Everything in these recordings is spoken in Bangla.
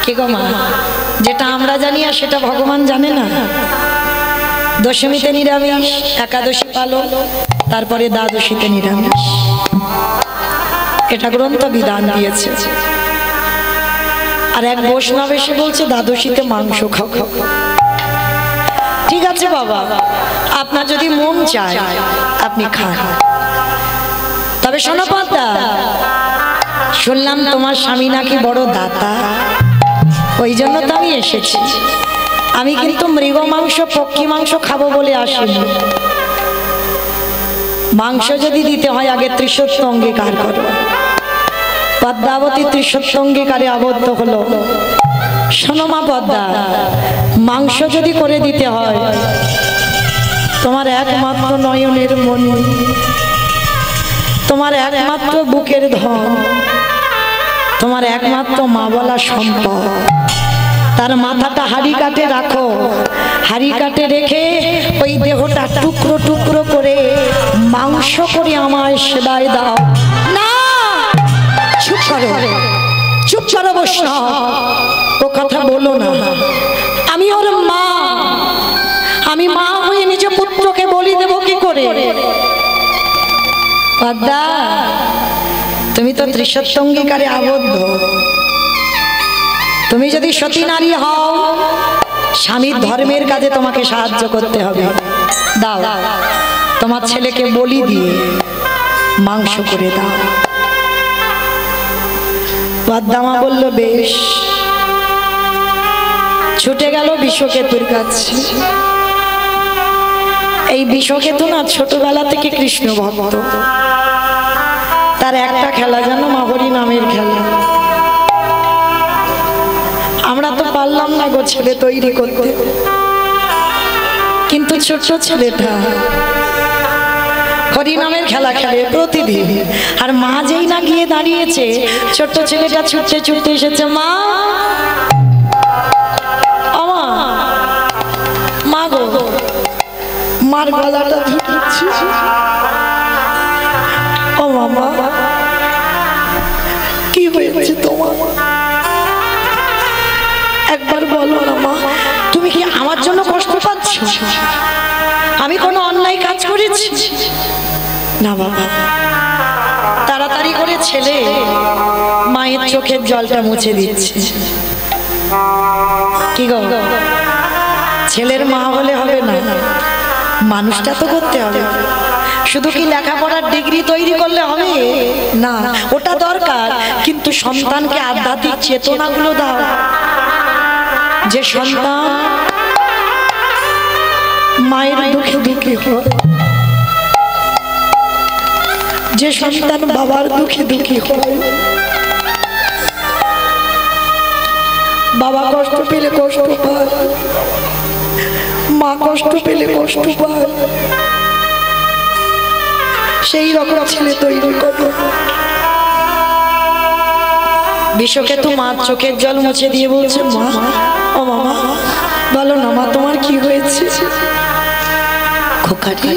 কি গো মা, যেটা আমরা জানি আর সেটা ভগবান জানে না। দশমীতে নিরামিষ, একাদশী পালন, তারপরে দ্বাদশীতে নিরামিষ, এটা গ্রন্থ বিধান দিয়েছে। আর এক বৈষ্ণব এসে বলছে দ্বাদশীতে মাংস খাও। ঠিক আছে বাবা, আপনার যদি মন চায় আপনি খান। তবে শোনো পদ্মা, শুনলাম তোমার স্বামী নাকি বড় দাতা, ওই জন্য তো আমি এসেছি। আমি কিন্তু মৃগ মাংস, পক্ষী মাংস খাবো বলে আসিনি। মাংস যদি দিতে হয় আগে ত্রিসত্য অঙ্গীকার করো। পদ্মাবতী ত্রিসত্য অঙ্গীকারে আবদ্ধ হলো। শোনো মা পদ্মা, মাংস যদি করে দিতে হয়, তোমার একমাত্র নয়নের মনি, তোমার একমাত্র বুকের ধন, তোমার একমাত্র মা বলা সম্পদ, তার মাথাটা হাড়ি কাটে রাখো। হাড়ি কাটে রেখে ওই দেহটা টুকরো টুকরো করে মাংস করে আমায় সেবায় দাও। না, চুপ করো, চুপ করো বৈষ্ণব, ও কথা বলো না। আমি ওর মা, আমি মা হয়ে নিজ পুত্রকে বলি দেব কি করে? পদ্মা, তুমি তো ত্রিসত্য অঙ্গীকারে আবদ্ধ। তুমি যদি সতী নারী হও, স্বামীর ধর্মের কাজে তোমাকে সাহায্য করতে হবে। দাও, তোমার ছেলেকে বলি দিয়ে মাংস করে দাও। পদ্মা বলল বেশ। ছুটে গেল বিষকেতুর কাছে। এই বিষকেতু না ছোটবেলা থেকে কৃষ্ণ ভক্ত। তার একটা খেলা জানো, মাহরি নামের খেলা। আমরা তো পারলাম না গো ছেলে তৈরি করতে, কিন্তু ছোট ছেলেটা হরি নামের খেলা খেলে প্রতিদিন। আর মা যেই না গিয়ে দাঁড়িয়েছে, ছোট্ট ছেলেটা ছুটতে ছুটতে এসেছে, মা, মা গো, মার গলাটা ধরেছি। ও মামা, কি হয়েছে তোমার? একবার বলো না মা, তুমি কি আমার জন্য কষ্ট পাচ্ছ? আমি কোনো অন্যায় কাজ করেছি? না বাবা। তাড়াতাড়ি করে ছেলে মায়ের চোখের জলটা মুছে দিচ্ছে। কি গো, ছেলের মা হলে হবে না, মানুষটা তো করতে হবে। শুধু কি লেখাপড়ার ডিগ্রি তৈরি করলে হবে না? ওটা দরকার, কিন্তু সন্তানকে আধ্যাত্মিক চেতনাগুলো দাও। যে সন্তান মায়ের দুঃখে দুঃখী হয়, যে সন্তান বাবার দুঃখে দুঃখী হয়, বাবা কষ্ট পেলে কষ্ট পায়, মা কষ্ট পেলে কষ্ট পায়, সেই রকম ছেলে তৈরি করো। বিষকেতু মার চোখের জল মুছে দিয়ে বলছে, মা, ও মামা, বলো না মা, তোমার কি হয়েছে? খোকাটি,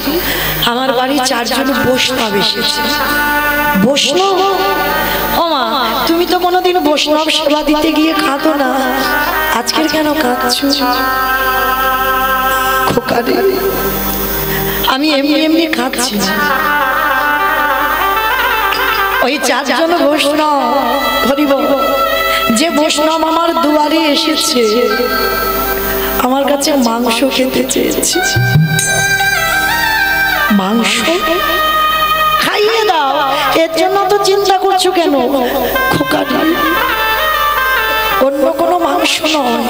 আমার বাড়ি 4 জন বৈষ্ণব এসেছে। বৈষ্ণব? ও মা, তুমি তো কোনোদিন বৈষ্ণব সেবা দিতে গিয়ে কাঁদো না, আজকের কেন কাঁদছো? খোকাটি, আমি এমনি এমনি কাঁদছি না। ওই 4 জন বৈষ্ণব, হরিব, যে বৈষ্ণব আমার দুয়ারে এসেছে, আমার কাছে মাংস খেতে চেয়েছে। মাংস খাইয়ে দাও, এর জন্য তো চিন্তা করছো কেন? খোকাটি, অন্য কোনো মাংস নয়,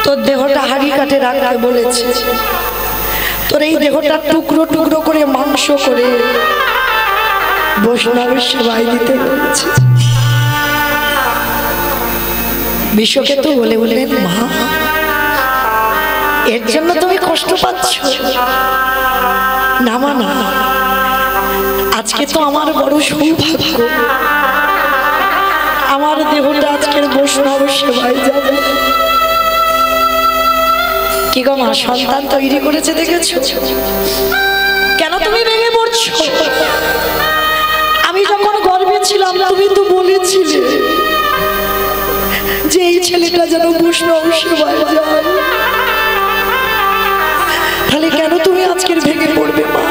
তোর দেহটা হাড়ি কাটে রাখতে বলেছে। তোর এই দেহটা টুকরো টুকরো করে মাংস করে বৈষ্ণবের সেবায় দিতে বলেছে। বিষকেতু বলে বললেন, মা, এর জন্য তুমি কষ্ট পাচ্ছ? না মা, না, আজকে তো আমার বড় সৌভাগ্য, আমার দেহটা আজকের বৈষ্ণব সেবায় যাবে। কি গো মা, সন্তান তৈরি করেছে দেখেছো? কেন তুমি ভেঙে পড়ছো? আমি যখন গর্ভে ছিলাম তুমি তো বলেছিলে শরীরটা যেন উষ্ণ উষ্ণ হয়ে যায়। তাহলে কেন তুমি আজকের ভেঙে পড়বে মা?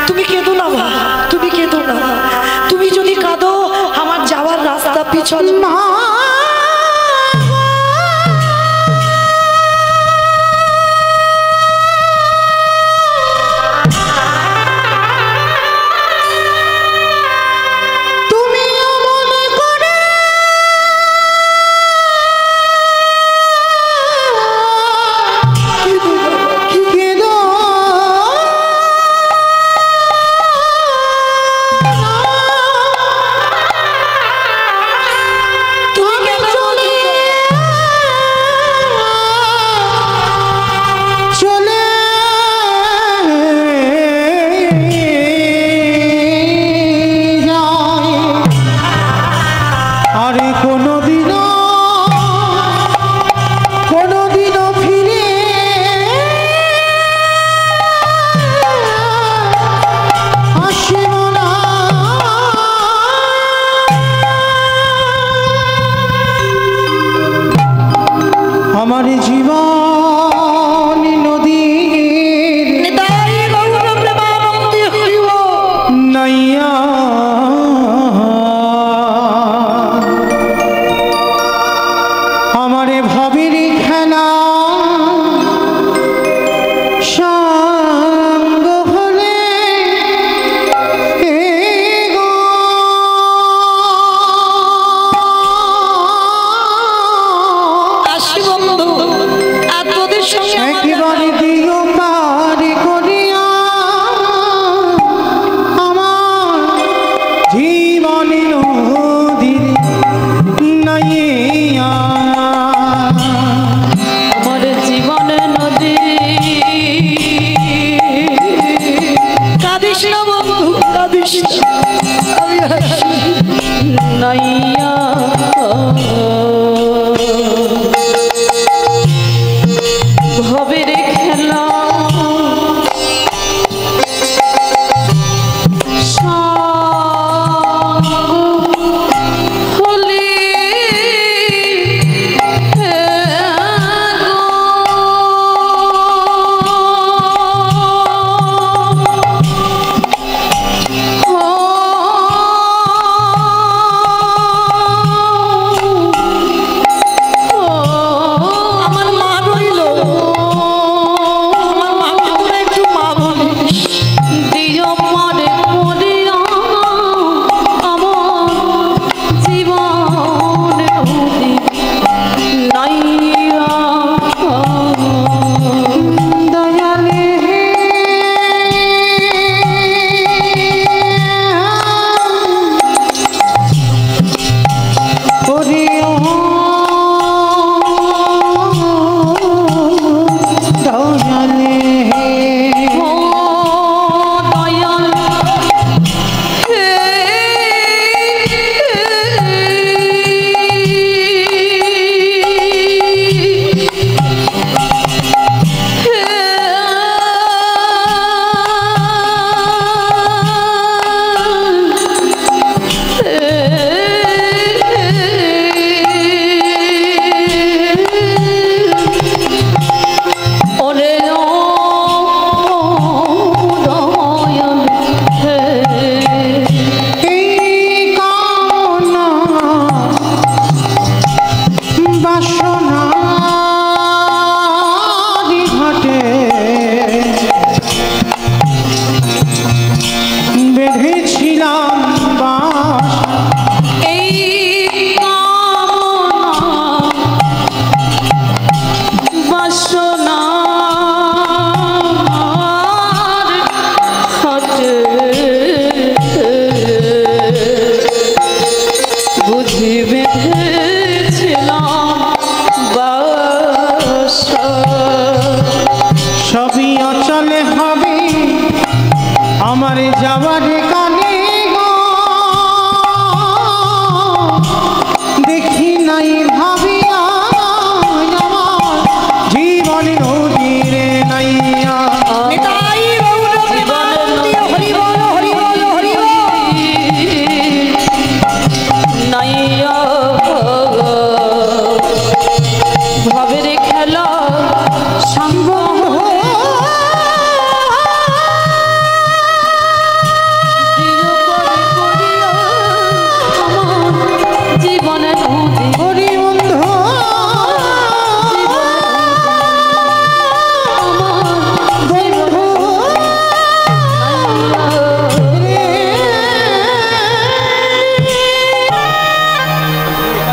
তুমি কেঁদো না মা, তুমি কেঁদো না। তুমি যদি কাঁদো আমার যাওয়ার রাস্তা পিছল মা।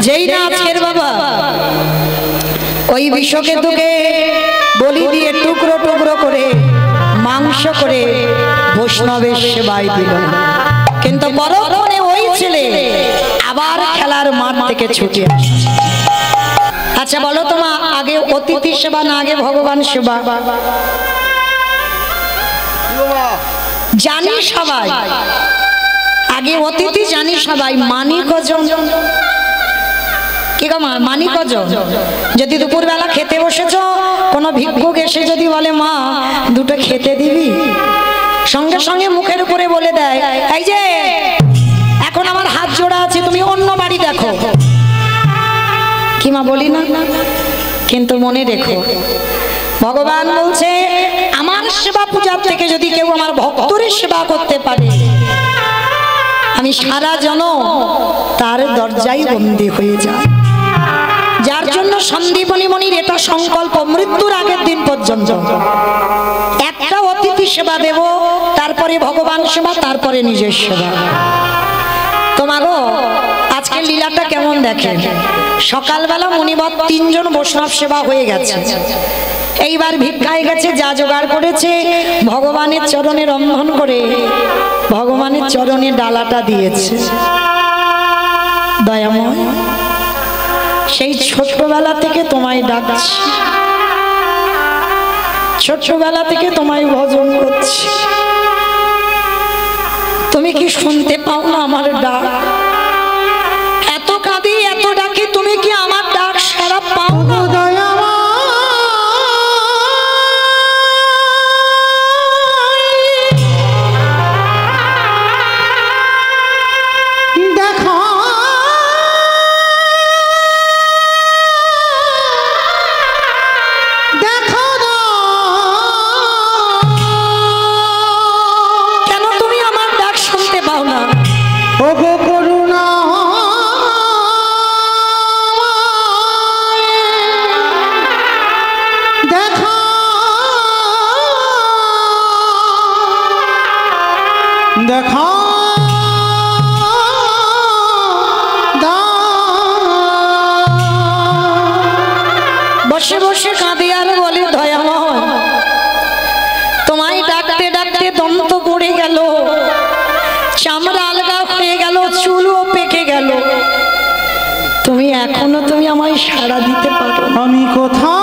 যেই না আজকের বাবা ওই বিষকেতুকে বলি দিয়ে টুকরো টুকরো করে মাংস করে বৈষ্ণবের সেবায় দিল, কিন্তু পরক্ষণে ওই ছেলে আবার খেলার মাঠ থেকে ছুটে আসছে। আচ্ছা বলো তো মা, আগে অতিথি সেবা না আগে ভগবান সেবা? জানি সবাই আগে অতিথি, জানি সবাই মানি কজন? কি গো মা, মানি কজন? যদি দুপুরবেলা খেতে বসেছ, কোনো ভিক্ষুক এসে যদি বলে মা দুটো খেতে দিবি, সঙ্গে সঙ্গে মুখের উপরে বলে দেয় এই যে এখন আমার হাত জোড়া আছে, তুমি অন্য বাড়ি দেখো। কি মা বলি না? কিন্তু মনে রেখো ভগবান বলছে আমার সেবা পূজার থেকে যদি কেউ আমার ভক্তদের সেবা করতে পারে, আমি সারা জনম তার দরজায় বন্দী হয়ে যায়। যার জন্য সন্দীপনী মনির এটা সংকল্প, মৃত্যুর আগের দিন পর্যন্ত একটা অতিথি সেবা দেব, তারপরে ভগবান সেবা, তারপরে নিজের সেবা। তোমারও আজকে লীলাটা কেমন দেখেন, সকালবেলা মণিবত 3 জন বৈষ্ণব সেবা হয়ে গেছে, এইবার ভিক্ষায় গেছে, যা জোগাড় করেছে ভগবানের চরণে রন্ধন করে ভগবানের চরণে ডালাটা দিয়েছে। দয়াময় সেই ছোট্টবেলা থেকে তোমায় ডাকছি, ছোট্টবেলা থেকে তোমায় ভজন করছি, তুমি কি শুনতে পাও না আমার ডাক? এত কাঁদি এত ডাকি, তুমি কি আমার ডাক সারা পাও না? বসে বসে কাঁদি আর বলি দয়াময় তোমায় ডাকতে ডাকতে দম তো পড়ে গেল, চামড়া আলগা হয়ে গেল, চুলও পেকে গেল, তুমি এখনো তুমি আমায় সাড়া দিতে পারো? আমি কোথাও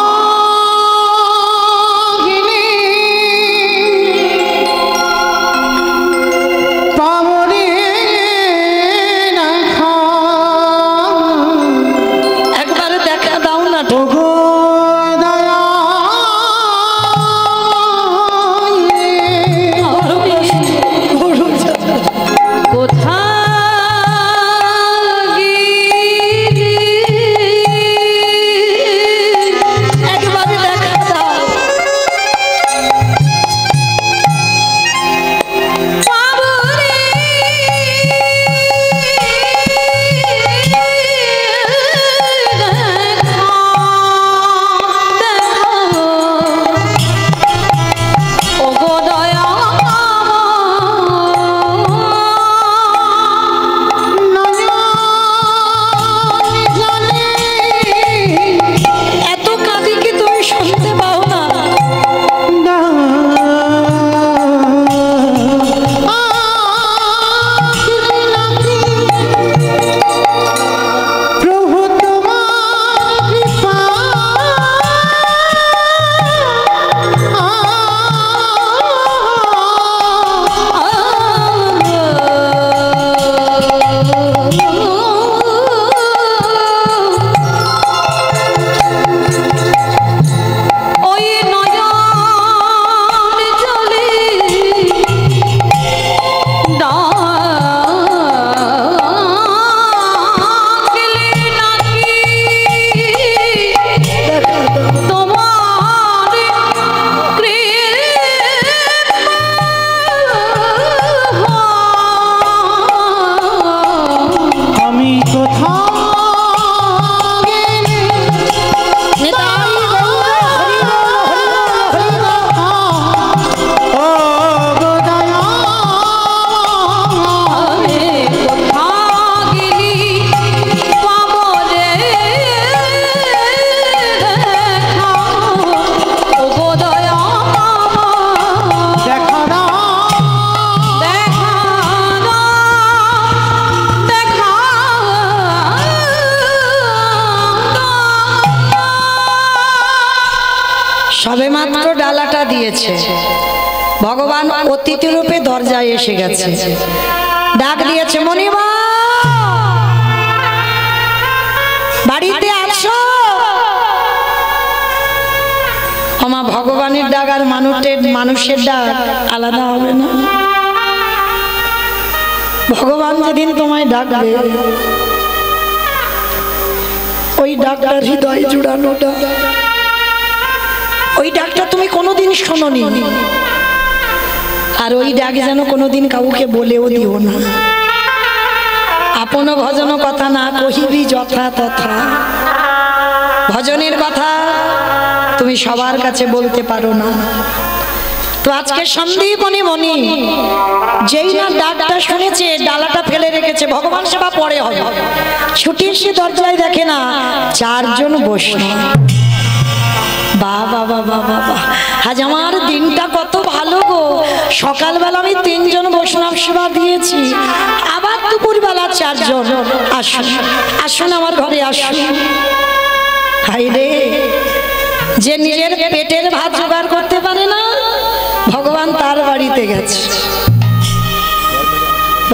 সবেমাত্র ডালাটা দিয়েছে, ভগবান অতিথি রূপে দরজায় এসে গেছে, ডাক দিয়েছে, মণিমা বাড়িতে আছো? আমার ভগবানের ডাক আর মানুষের ডাক আলাদা হবে না? ভগবান যেদিন তোমায় ডাকবে, ওই ডাকটা হৃদয় জুড়ানো ডাক, ওই ডাকটা তুমি কোনোদিন শোনোনি, আর ওই ডাক যেন কোনোদিন কাউকে বলেও দিও না। আপন ভজন কথা না কহিবি যথা তথা। ভজনের কথা তুমি সবার কাছে বলতে পারো না। তো আজকে সন্দীপনী মণি যেই না ডাকটা শুনেছে, ডালাটা ফেলে রেখেছে, ভগবান সেবা পরে হবে, ছুটি এসে দরজায় দেখে না 4 জন বৈষ্ণব। বাবা বাবা বাবা, আজ আমার দিনটা কত ভালো গো। সকালবেলা আমি 3 জন বৈষ্ণব সেবা দিয়েছি, আবার দুপুরবেলা 4 জন। আসুন আসুন আমার ঘরে আসুন। হাই রে, যে নিজের পেটের ভাত জোগাড় করতে পারে না, ভগবান তার বাড়িতে গেছে।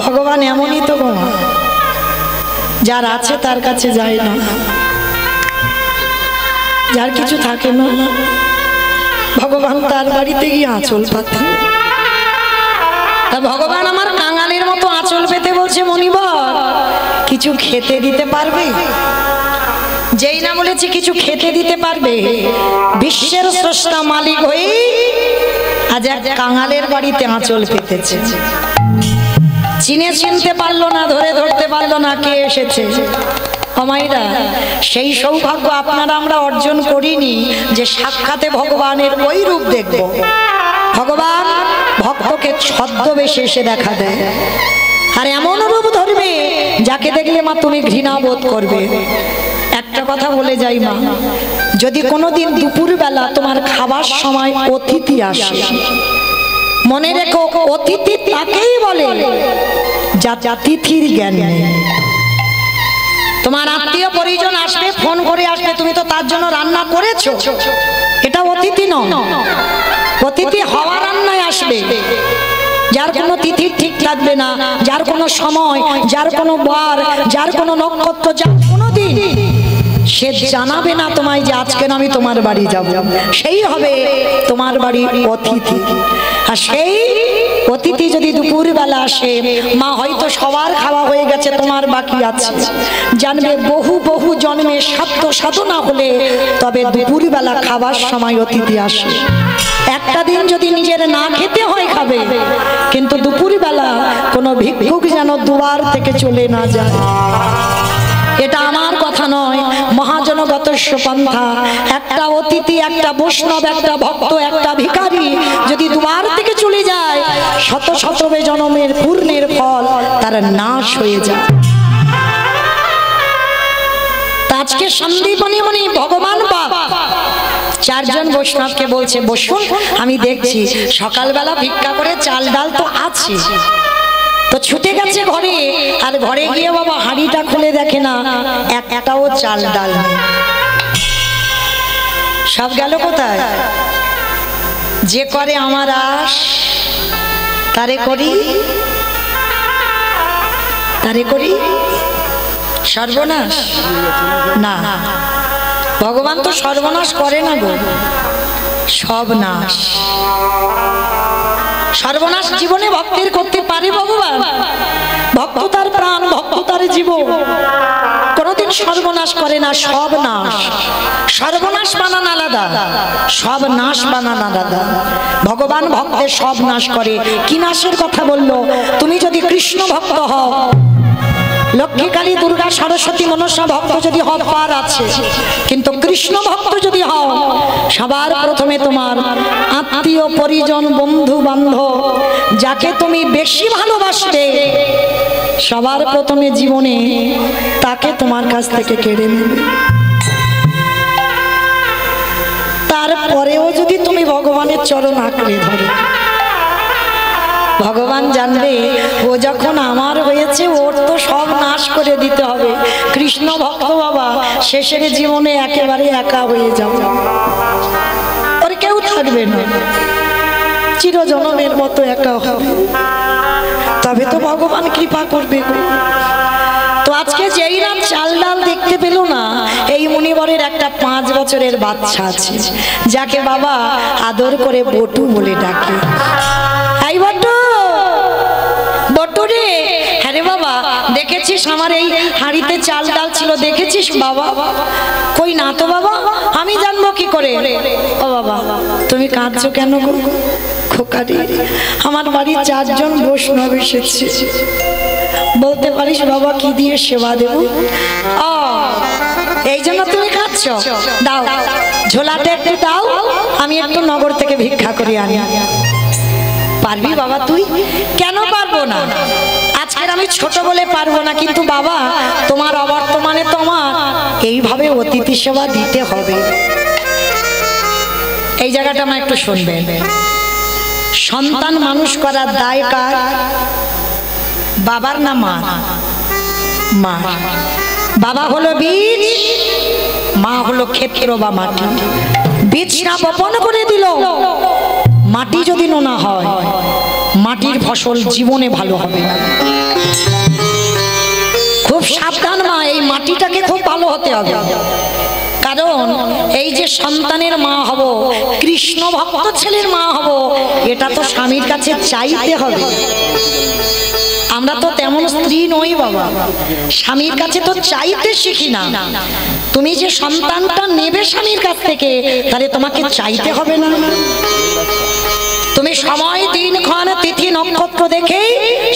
ভগবান এমনই তো গো, যার আছে তার কাছে যায় না, যার কিছু থাকে না ভগবান তার বাড়িতে গিয়ে আঁচল পাতে। তা ভগবান আমার কাঙালের মতো আঁচল পেতে বলছে, মণিবর কিছু খেতে দিতে পারবে? যেই না বলেছি কিছু খেতে দিতে পারবে, বিশ্বের স্রষ্টা মালিক হয়ে আজ এক কাঙালের বাড়িতে আঁচল পেতেছে। চিনতে পারলো না, ধরতে পারলো না কে এসেছে। আমাইরা সেই সৌভাগ্য আপনারা আমরা অর্জন করিনি যে সাক্ষাতে ভগবানের ওই রূপ দেখব। ভগবান ভক্তকে ছদ্মবেশে এসে দেখা দেয়, আর এমন রূপ ধরবে যাকে দেখলে মা তুমি ঘৃণা বোধ করবে। একটা কথা বলে যাই মা, যদি কোনোদিন দুপুরবেলা তোমার খাবার সময় অতিথি আসে, মনে রেখো অতিথি তাকেই বলে যা তিথির জ্ঞান নেই। তোমার আত্মীয় পরিজন আসবে, ফোন করে আসবে, তুমি তো তার জন্য রান্না করেছো, এটা অতিথি নয়। অতিথি হওয়া রান্নায় আসবে, যার কোনো তিথি ঠিক থাকবে না, যার কোনো সময়, যার কোনো বার, যার কোনো নক্ষত্র, যার কোনো দিন সে জানাবে না তোমায় যে আজকে আমি তোমার বাড়ি যাব, সেই হবে তোমার বাড়ির অতিথি। আর সেই অতিথি যদি দুপুরবেলা আসে, মা হয়তো সবার খাওয়া হয়ে গেছে, তোমার বাকি আছে, জানবে বহু বহু জন্মে সাধ্য সাধনা হলে তবে দুপুরবেলা খাবার সময় অতিথি আসে। একটা দিন যদি নিজের না খেতে হয় খাবে, কিন্তু দুপুরবেলা কোনো ভিক্ষুক যেন দুয়ার থেকে চলে না যায়। এটা আমার কথা নয়, মহাজনগত পন্থা। একটা অতিথি, একটা বৈষ্ণব, একটা ভক্ত, একটা ভিখারি যদি দুয়ার থেকে চলে যায়, শত শত জন্মের পূর্ণের ফল তার নাশ হয়ে যায়। আজকে সন্দীপনী মণি ভগবান বাপ 4 জন বৈষ্ণবকে বলছে, বসুন আমি দেখছি। সকালবেলা ভিক্ষা করে চাল ডাল তো আছে, তো ছুটে গেছে ঘরে, আর ঘরে গিয়ে বাবা হাঁড়িটা খুলে দেখে না একটাও চাল ডাল নেই। সব গেল কোথায়? যে করে আমার আশ তারে করি, তারে করি সর্বনাশ। না, ভগবান তো সর্বনাশ করে না গো, সব নাশ। সর্বনাশ জীবনে ভক্তের করতে পারে ভগবান? ভক্ত তার প্রাণ, ভক্ত তার জীবন, কোনদিন সর্বনাশ করে না, সব নাশ। সর্বনাশ বানান আলাদা, সব নাশ বানান আলাদা। ভগবান ভক্তের সব নাশ করে। কি নাশের কথা বললো? তুমি যদি কৃষ্ণ ভক্ত হও, লক্ষ্মী, কালী, দুর্গা, সরস্বতী, মনসা ভক্ত যদি হও পার আছে, কিন্তু কৃষ্ণ ভক্ত যদি হও, সবার প্রথমে তোমার আত্মীয় পরিজন, বন্ধু বান্ধব, যাকে তুমি বেশি ভালোবাসবে, সবার প্রথমে জীবনে তাকে তোমার কাছ থেকে কেড়ে নেবে। তারপরেও যদি তুমি ভগবানের চরণ আঁকড়ে ধরো, ভগবান জানবে ও যখন আমার হয়েছে, ওর তো সব নাশ করে দিতে হবে। কৃষ্ণ ভক্ত বাবা শেষের জীবনে একেবারে একা হয়ে যাবে, ওর কেউ থাকবে না, চিরজনমের মতো একা হবে, তবে তো ভগবান কৃপা করবে গো। তো আজকে যেই না চাল ডাল দেখতে পেল না, এই মুনিবরের একটা 5 বছরের বাচ্চা আছে, যাকে বাবা আদর করে বটু বলে ডাকে। এই বটু, বটু রে। হ্যাঁ রে বাবা, দেখেছিস আমার এই হাঁড়িতে চাল ডাল ছিল, দেখেছিস বাবা? কই না তো বাবা, আমি জানবো কি করে? ও বাবা, তুমি কাঁদছো কেন গো? খোকারি, আমার বাড়ির 4 জন বৈষ্ণব এসেছে, বলতে পারিস বাবা কি দিয়ে সেবা দেব? এই জন্য তুমি কাঁদছো? দাও, ঝোলাটা একটু দাও, আমি একটু নগর থেকে ভিক্ষা করে আনি। পারবি বাবা তুই? কেন পারবো না? আজকের আমি ছোট বলে পারবো না, কিন্তু বাবা তোমার অবর্তমানে তোমার এইভাবে অতিথি সেবা দিতে হবে। এই জায়গাটা আমার একটু শুনবেন। সন্তান মানুষ করার দায় কার? বাবার না মা? মা। বাবা হলো বীজ, মা হলো ক্ষেত্র বা মাটি। বীজটা বপন করে দিল, মাটি যদি নোনা হয়, মাটির ফসল জীবনে ভালো হবে না। খুব সাবধান মা, এই মাটিটাকে খুব ভালো হতে হবে। কারণ এই যে সন্তানের মা হব, কৃষ্ণ ভক্ত ছেলের মা হব, এটা তো স্বামীর কাছে চাইতে হবে। আমরা তো তেমন স্ত্রী নই বাবা, স্বামীর কাছে তো চাইতে শিখি না। তুমি যে সন্তানটা নেবে স্বামীর কাছ থেকে, তাহলে তোমাকে চাইতে হবে না? তুমি সময়, দিনক্ষণ, তিথি, নক্ষত্র দেখে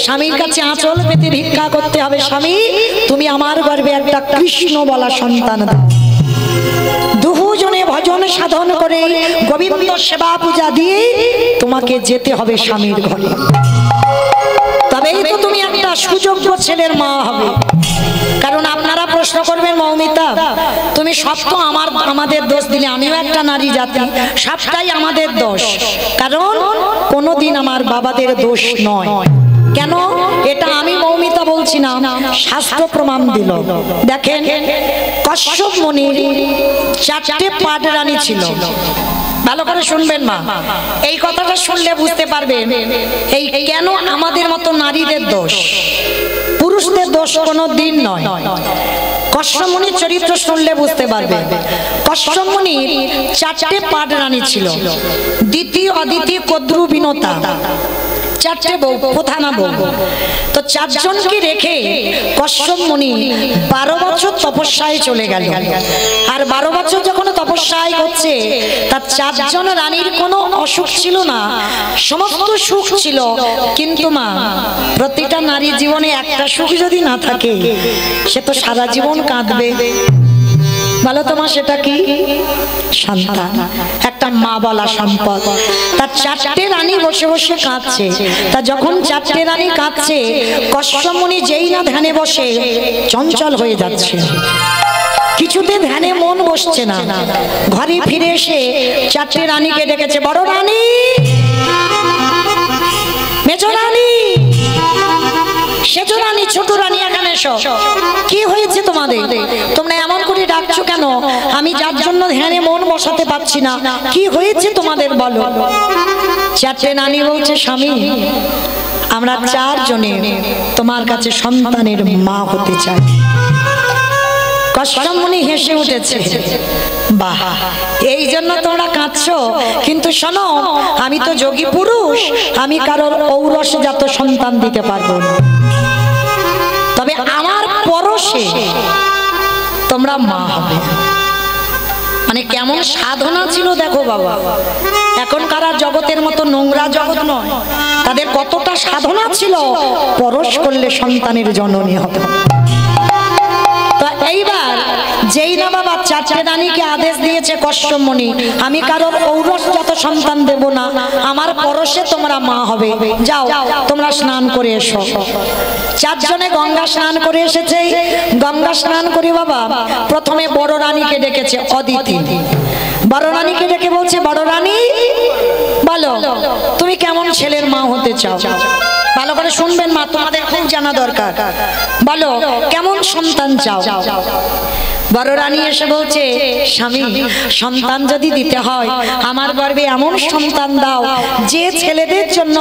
স্বামীর কাছে আঁচল পেতে ভিক্ষা করতে হবে, স্বামী তুমি আমার গর্ভে একটা কৃষ্ণ বলা সন্তান দাও। দুজনে ভজন সাধন করে গোবিন্দ সেবা পূজা দিয়ে তোমাকে যেতে হবে স্বামীর ঘরে, তবেই তো তুমি একটা সুযোগ্য ছেলের মা হবে। কারণ আপনারা প্রশ্ন করবেন, মৌমিতা তুমি সব তো আমাদের দোষ দিলে, আমিও একটা নারী জাতি, সবটাই আমাদের দোষ। কারণ কোনোদিন আমার বাবাদের দোষ নয়। কেন? এটা আমি মৌমিতা বলছি না, শাস্ত্র প্রমাণ দিল। দেখেন, কশ্যপ মুনির 4টে পাট রানী ছিল। ভালো করে শুনবেন মা, এই কথাটা শুনলে বুঝতে পারবেন এই কেন আমাদের মতো নারীদের দোষ, পুরুষদের দোষ কোনো দিন নয়। কশ্যপ মুনির চরিত্র শুনলে বুঝতে পারবে। কশ্যপ মুনির 4টে পাট রানী ছিল, দিতি, অদিতি, কদ্রু, বিনতা। 4টে বউ, প্রধানা বউ। তো 4 জনকে রেখে কশ্যপ মুনি 12 বছর তপস্যায় চলে গেল। আর 12 বছর যখন তপস্যায় হচ্ছে, তার 4 জন রানীর কোনো অসুখ ছিল না, সমস্ত সুখ ছিল। কিন্তু মা, প্রতিটা নারীর জীবনে একটা সুখ যদি না থাকে, সে তো সারা জীবন কাঁদবে। বলো তোমার সেটা কি? সন্তান, একটা মা বলা সম্পদ। তার 4টে রানী বসে বসে কাঁদছে। তা যখন 4টে রানী কাঁদছে, কশ্যপ মুনি যেই না ধ্যানে বসে, চঞ্চল হয়ে যাচ্ছে, কিছুতে ধ্যানে মন বসছে না। ঘরে ফিরে এসে 4টে রানীকে ডেকেছে, বড় রানী, মেজ রানী, সেজ রানী, ছোট রানী, এখানে এসো। কি হয়েছে তোমাদের? তোমরা এমন করে ডাকছো কেন? আমি যার জন্য ধ্যানে মন বসাতে পারছি না, কি হয়েছে তোমাদের বলো। 4টে রানী বলছে, স্বামী আমরা 4 জনে তোমার কাছে সন্তানের মা হতে চাই। কশ্যপ মুনি হেসে উঠেছে, বাহ, এই জন্য তোমরা কাঁদছো? কিন্তু শোনো, আমি তো যোগী পুরুষ, আমি কারোর ঔরসজাত সন্তান দিতে পারবো না, তবে আমার পরশে তোমরা মা হবে। মানে কেমন সাধনা ছিল দেখো বাবা। এখনকার জগতের মতো নোংরা জগৎ নয়, তাদের কতটা সাধনা ছিল, পরশ করলে সন্তানের জননী হবে। তো এইবার যেই না বাবা 4টে রানীকে আদেশ দিয়েছে কশ্যপ মুনি, আমি কারোর ঔরসজাত সন্তান দেব না, আমার পরশে তোমরা মা হবে, যাও তোমরা স্নান করে এসো। 4 জনে গঙ্গা স্নান করে এসেছে। গঙ্গা স্নান করে বাবা প্রথমে বড় রানীকে ডেকেছে, অদিতি। বড় রানীকে ডেকে বলছে, বড় রানী বলো তুমি কেমন ছেলের মা হতে চাও? ভালো করে শুনবেন মা, তোমাদের খুব জানা দরকার। বলো কেমন সন্তান চাও? বড় রানী এসে বলছে, স্বামী সন্তান যদি দিতে হয় আমার গর্ভে এমন সন্তান দাও যে ছেলেদের জন্য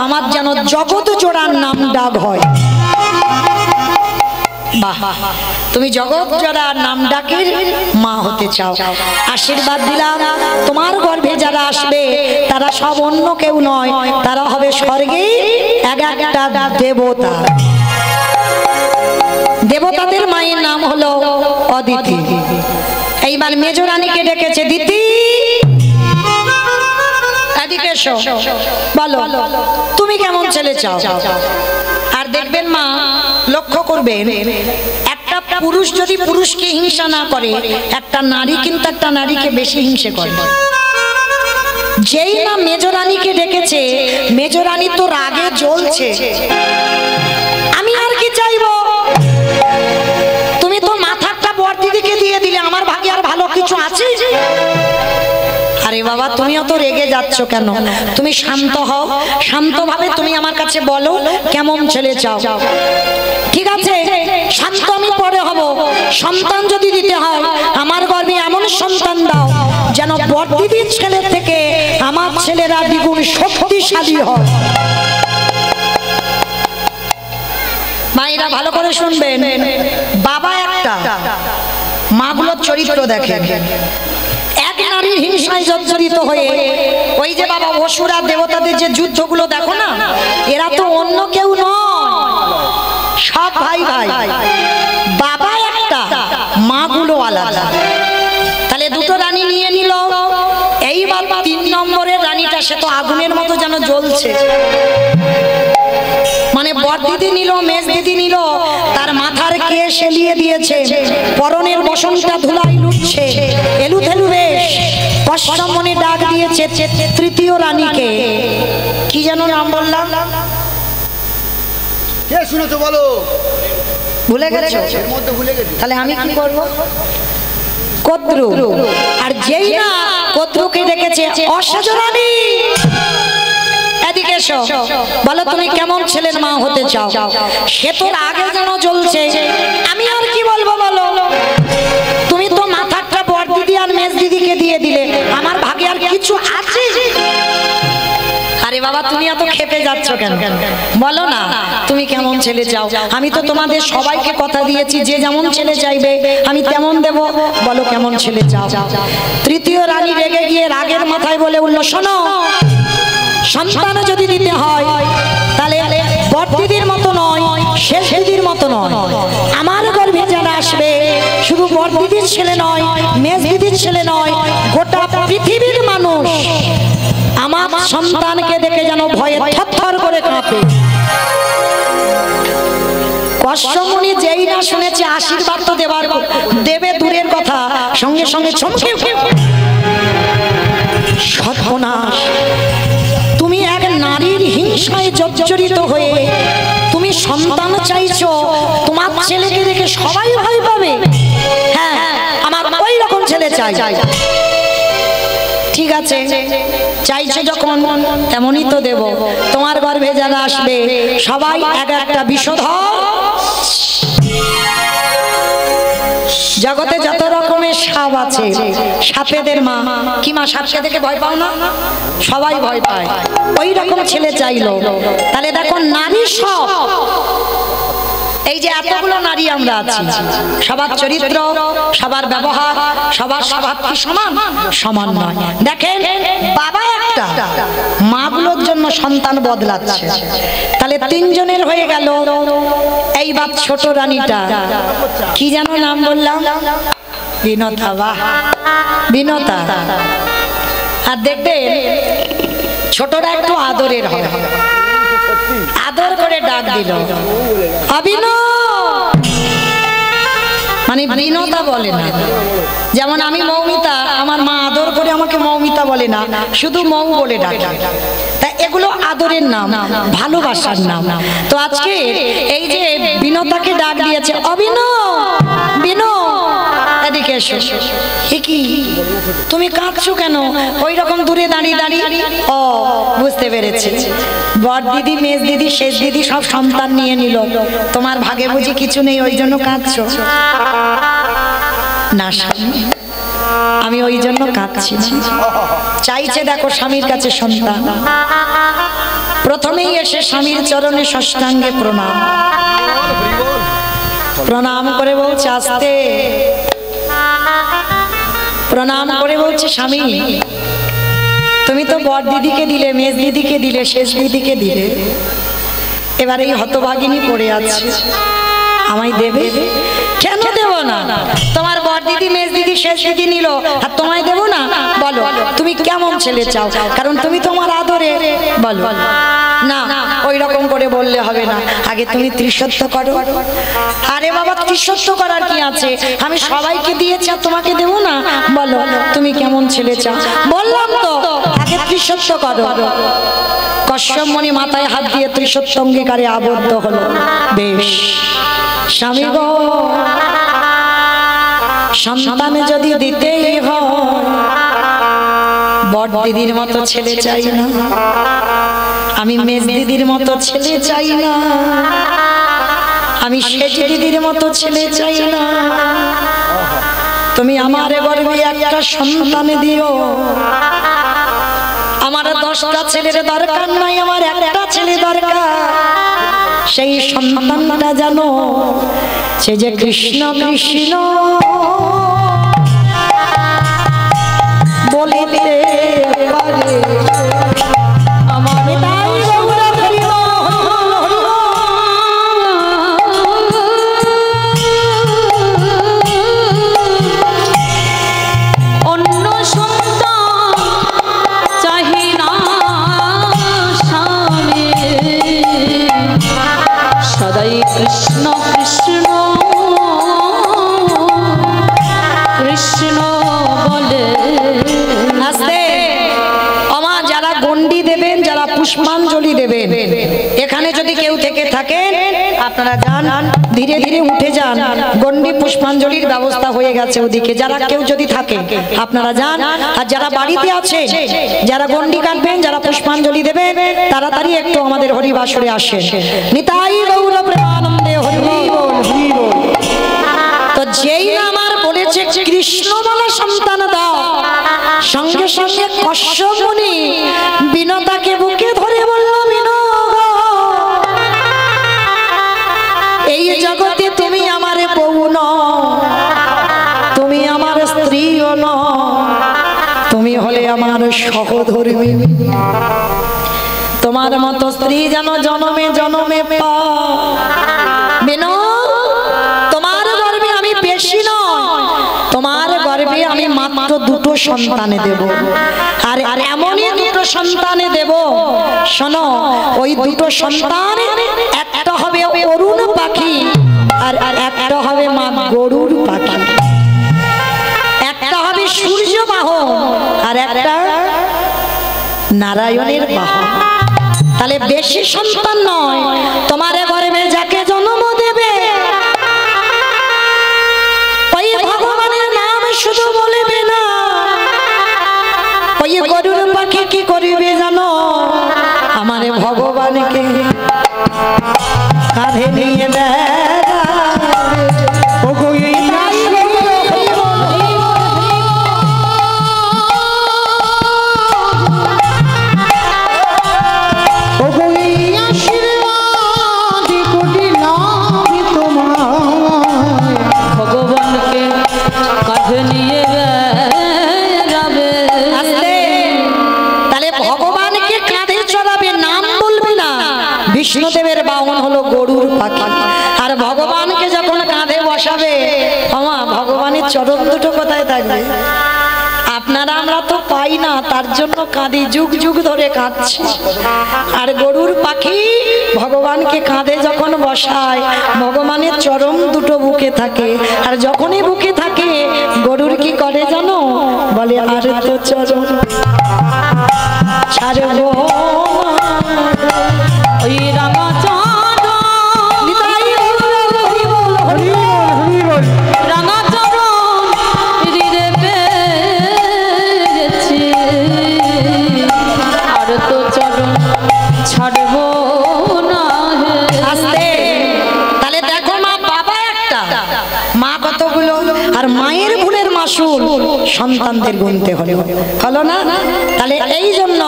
আমার যেন জগৎ জোড়ার নাম ডাক হয়। বাহ, তুমি জগৎ জোড়ার নাম ডাকের মা হতে চাও, আশীর্বাদ দিলাম। তোমার গর্ভে যারা আসবে তারা সব অন্য কেউ নয়, তারা হবে স্বর্গে এক একটা দেবতা। দেবতাদের মায়ের নাম হলো অদিতি। এইবার মেজ রানীকে ডেকেছে, দিতি এদিকে এসো, বলো তুমি কেমন ছেলে চাও। আর দেখবেন মা, লক্ষ্য করবেন একটা পুরুষ যদি পুরুষকে হিংসা না করে, একটা নারী কিন্তু একটা নারীকে বেশি হিংসে করে। যেই না মেজ রানীকে ডেকেছে, মেজ রানী তো রাগে জ্বলছে, আমি আর কি চাইবো, তুমি তো মাথাটা বড় দিদিকে দিয়ে দিলে, আমার ভাগ্যে আর ভালো কিছু আছে? আরে বাবা, তুমিও তো রেগে যাচ্ছ কেন? তুমি শান্ত হও, শান্তভাবে তুমি আমার কাছে বলো কেমন ছেলে চাও। ঠিক আছে, শান্ত আমি পরে হব। সন্তান যদি দিতে হয় আমার গর্ভে এমন সন্তান দাও যেন বড় দিদির ছেলে থেকে আমার ছেলেরা দ্বিগুণ শক্তিশালী হয়। মায়েরা ভালো করে শুনবেন, বাবা একটা, মাগুলোর চরিত্র দেখে। এক নারীর হিংসায় জর্জরিত হয়ে ওই যে বাবা অসুরা দেবতাদের যে যুদ্ধগুলো দেখো না, এরা তো অন্য কেউ নয়, সব ভাই ভাই। বাবা একটা, মাগুলো আলাদা। তাহলে দুটো রানী নিয়ে নিল। এইবার 3 নম্বরের রানীটা, সে তো আগুনের মতো যেন জ্বলছে। মানে বড় দিদি নিল, মেজ দিদি নিল, তার মাথার কেশ এলিয়ে দিয়েছে, পরনের বসনটা ধুলাই লুটছে, এলুথেলু বেশ, কষ্ট মনে ডাক দিয়েছে তৃতীয় রানীকে। কি যেন নাম বললাম? কে শুনেছো বলো? ভুলে গেছো? তাহলে আমি কি করব? কদ্রু। আর যেই না কদ্রুকে ডেকেছে, অসজ রানী এদিকে এসো, বলো তুমি কেমন ছেলের মা হতে চাও। সে তো আগে যেন জ্বলছে, আমি আর কি বলবো বলো, তুমি তো মাথাটা বড় দিদি আর মেজ দিদিকে দিয়ে দিলে, আমার ভাগে আর কিছু আছে? আরে বাবা, তুমি এত খেপে যাচ্ছ কেন? বলো না তুমি কেমন ছেলে চাও। আমি তো তোমাদের সবাইকে কথা দিয়েছি, যে যেমন ছেলে চাইবে আমি তেমন দেব। বলো কেমন ছেলে চাও। তৃতীয় রানী রেগে গিয়ে রাগের মাথায় বলে উঠল, শোনো, সন্তান যদি দিতে হয় তাহলে বড় দিদির মতো নয়, শেষ দিদির মতো নয়। আমার গর্ভে যারা আসবে শুধু বড় দিদির ছেলে নয়, মেজ দিদির ছেলে নয়, গোটা পৃথিবীর মানুষ আমার সন্তানকে দেখে যেন ভয়ে থরথর করে কাঁপে। কষ্টমণি যেই না শুনেছে আশীর্বাদ তো দেবে দূরের কথা, সঙ্গে সঙ্গে চমকে সর্বনাশ, তুমি এক নারীর হিংসায় জর্জরিত হয়ে তুমি সন্তান চাইছো, তোমার ছেলেকে দেখে সবাই ভয় পাবে। হ্যাঁ, আমার ওই রকম ছেলে চাই। ঠিক আছে, চাইছো যখন তেমনই তো দেব। তোমার গর্ভে যারা আসবে সবাই এক একটা বিষধর। জগতে যত রকমের সাপ আছে, সাপেদের মা কি মা? সাপকে দেখে ভয় পাও না? সবাই ভয় পায়। ওই রকম ছেলে চাইলো। তাহলে দেখো, নারী সব, এই যে এতগুলো নারী আমরা আছি, সবার চরিত্র, সবার ব্যবহার, সবার স্বভাব কি সমান? সমান নয়। দেখেন, বাবা একটা, মাগুলোর জন্য সন্তান বদলাচ্ছে। তাহলে 3 জনের হয়ে গেল। এইবার ছোট রানীটা, কি যেন নাম বললাম? বিনতা। বাহ, বিনতা। আর দেখবেন ছোটরা একটু আদরের হয়, আদর করে ডাক দিল, অবিন, মানে বিনতা বলে না। যেমন আমি মৌমিতা, আমার মা আদর করে আমাকে মৌমিতা বলে না, শুধু মৌ বলে ডাকে। তা এগুলো আদরের নাম, ভালোবাসার নাম। তো আজকে এই যে বিনতাকে ডাক দিয়েছে, অবিন, বিনো এদিকে এসো। কি তুমি কাঁদছো কেন? ওই রকম দূরে দাঁড়িয়ে দাঁড়িয়ে। ও, বুঝতে পেরেছি, বড় দিদি, মেজ দিদি, শেষ দিদি সব সন্তান নিয়ে নিল, তোমার ভাগে বুঝি কিছু নেই, ওই জন্য কাঁদছো। না স্বামী, আমি ওই জন্য কাঁদছি। চাইছে দেখো স্বামীর কাছে সন্তান। প্রথমেই এসে স্বামীর চরণে ষষ্ঠাঙ্গে প্রণাম, প্রণাম করে বলছে আস্তে, প্রণাম করে বলছে স্বামী তুমি তো বড় দিদিকে দিলে, মেজ দিদিকে দিলে, শেষ দিদিকে দিলে, এবার এই হতভাগিনী পড়ে আছে, আমায় দেবে? কেন দেব না? তোমার বড় দিদি, মেজ দিদি, শেষ দিদি নিল, আর তোমায় দেব না? বলো তুমি কেমন ছেলে চাও, কারণ তুমি তোমার আদরে। বলো না, ওই রকম করে বললে হবে না, আগে তুমি ত্রিসত্য করো। আরে বাবা, ত্রিসত্য করার কি আছে? আমি সবাইকে দিয়েছি আর তোমাকে দেব না? বলো তুমি কেমন ছেলে চাও? বললাম তো আগে ত্রিসত্য করো। কশ্যপ মুনি মাথায় হাত দিয়ে ত্রিসত্য অঙ্গীকারে আবদ্ধ হলো। বেশ স্বামী গো, সন্তানে যদি দিতেই হয়, বড় দিদির মতো ছেলে চাই না, আমি মেজ দিদির মতো ছেলে চাই না, আমি শেষ দিদির মতো ছেলে চাই না, তুমি আমার গর্ভে একটা সন্তান দিও। আমার 10টা ছেলের দরকার নাই, আমার একটা ছেলে দরকার। সেই সন্তানটা জানো সে যে কৃষ্ণ কৃষ্ণ বলিতে পারে। আমার কৃষ্ণ কৃষ্ণ কৃষ্ণ বলে। আস্তে আমার যারা গন্ডি দেবেন, যারা পুষ্পাঞ্জলি দেবেন, এখানে যদি কেউ থেকে থাকেন আপনারা যান, ধীরে ধীরে উঠে যান, গন্ডি পুষ্পাঞ্জলির ব্যবস্থা হয়ে গেছে ওদিকে। যারা কেউ যদি থাকে আপনারা যান, আর যারা বাড়িতে আছেন, যারা গন্ডি কাটবেন, যারা পুষ্পাঞ্জলি দেবেন, তাড়াতাড়ি একটু আমাদের হরিবাসরে আসেন। নিতাই গৌর প্রেমানন্দে হরি বল হরি বল। তো যেই আমার বলেছে কৃষ্ণ বলা সন্তান দাও, সঙ্গে সঙ্গে কশ্যপ মুনি বিনতাকে বুকে ধরে বলল, বিনো এই জগতে তুমি আমার বউ নও, তুমি আমার স্ত্রীও নও, তুমি হলে আমার সহধর্মী। তোমার মতো স্ত্রী যেন জনমে জনমে পাও। বিনো তোমার গর্ভে আমি বেশি নয়, তোমার গর্ভে আমি মাত্র 2টো সন্তানে দেব। আর এমনই 2টো সন্তানে দেব, শোনো ওই 2টো সন্তান, একটা হবে অরুণ পাখি আর একটা হবে মা গরুর পাখি, একটা হবে সূর্য বাহন আর একটা নারায়ণের বাহন। তাহলে বেশি সন্তান নয়, তোমার গর্ভে যাকে জন্ম দেবে ওই ভগবানের নাম শুধু বলবে না, ওই গরুর পাখি কি করবে জানো? আমার ভগবানকে কাঁধে নিয়ে বিষ্ণুদেবের বাহন হলো গরুর পাখি, আর ভগবানকে যখন কাঁধে বসাবে, ভগবানের চরণ দুটো কোথায় থাকবে? আপনারা আমরা তো পাই না, তার জন্য কাঁদি, যুগ যুগ ধরে কাঁদছি। আর গরুর পাখি ভগবানকে কাঁধে যখন বসায়, ভগবানের চরণ দুটো বুকে থাকে, আর যখনই বুকে থাকে গরুর কি করে জানো? বলে আর তো চরণ ছাড়বো ওই রাঙা চরণ, রাঙা চরণ হৃদয়ে পেয়েছি, আর তো চরণ ছাড়বো না। আস্তে তাহলে দেখো মা বাবা একটা, মা কতগুলো, আর মায়ের মাসুল সন্তানদের গুনতে হলো, হলো না? তাহলে এই জন্য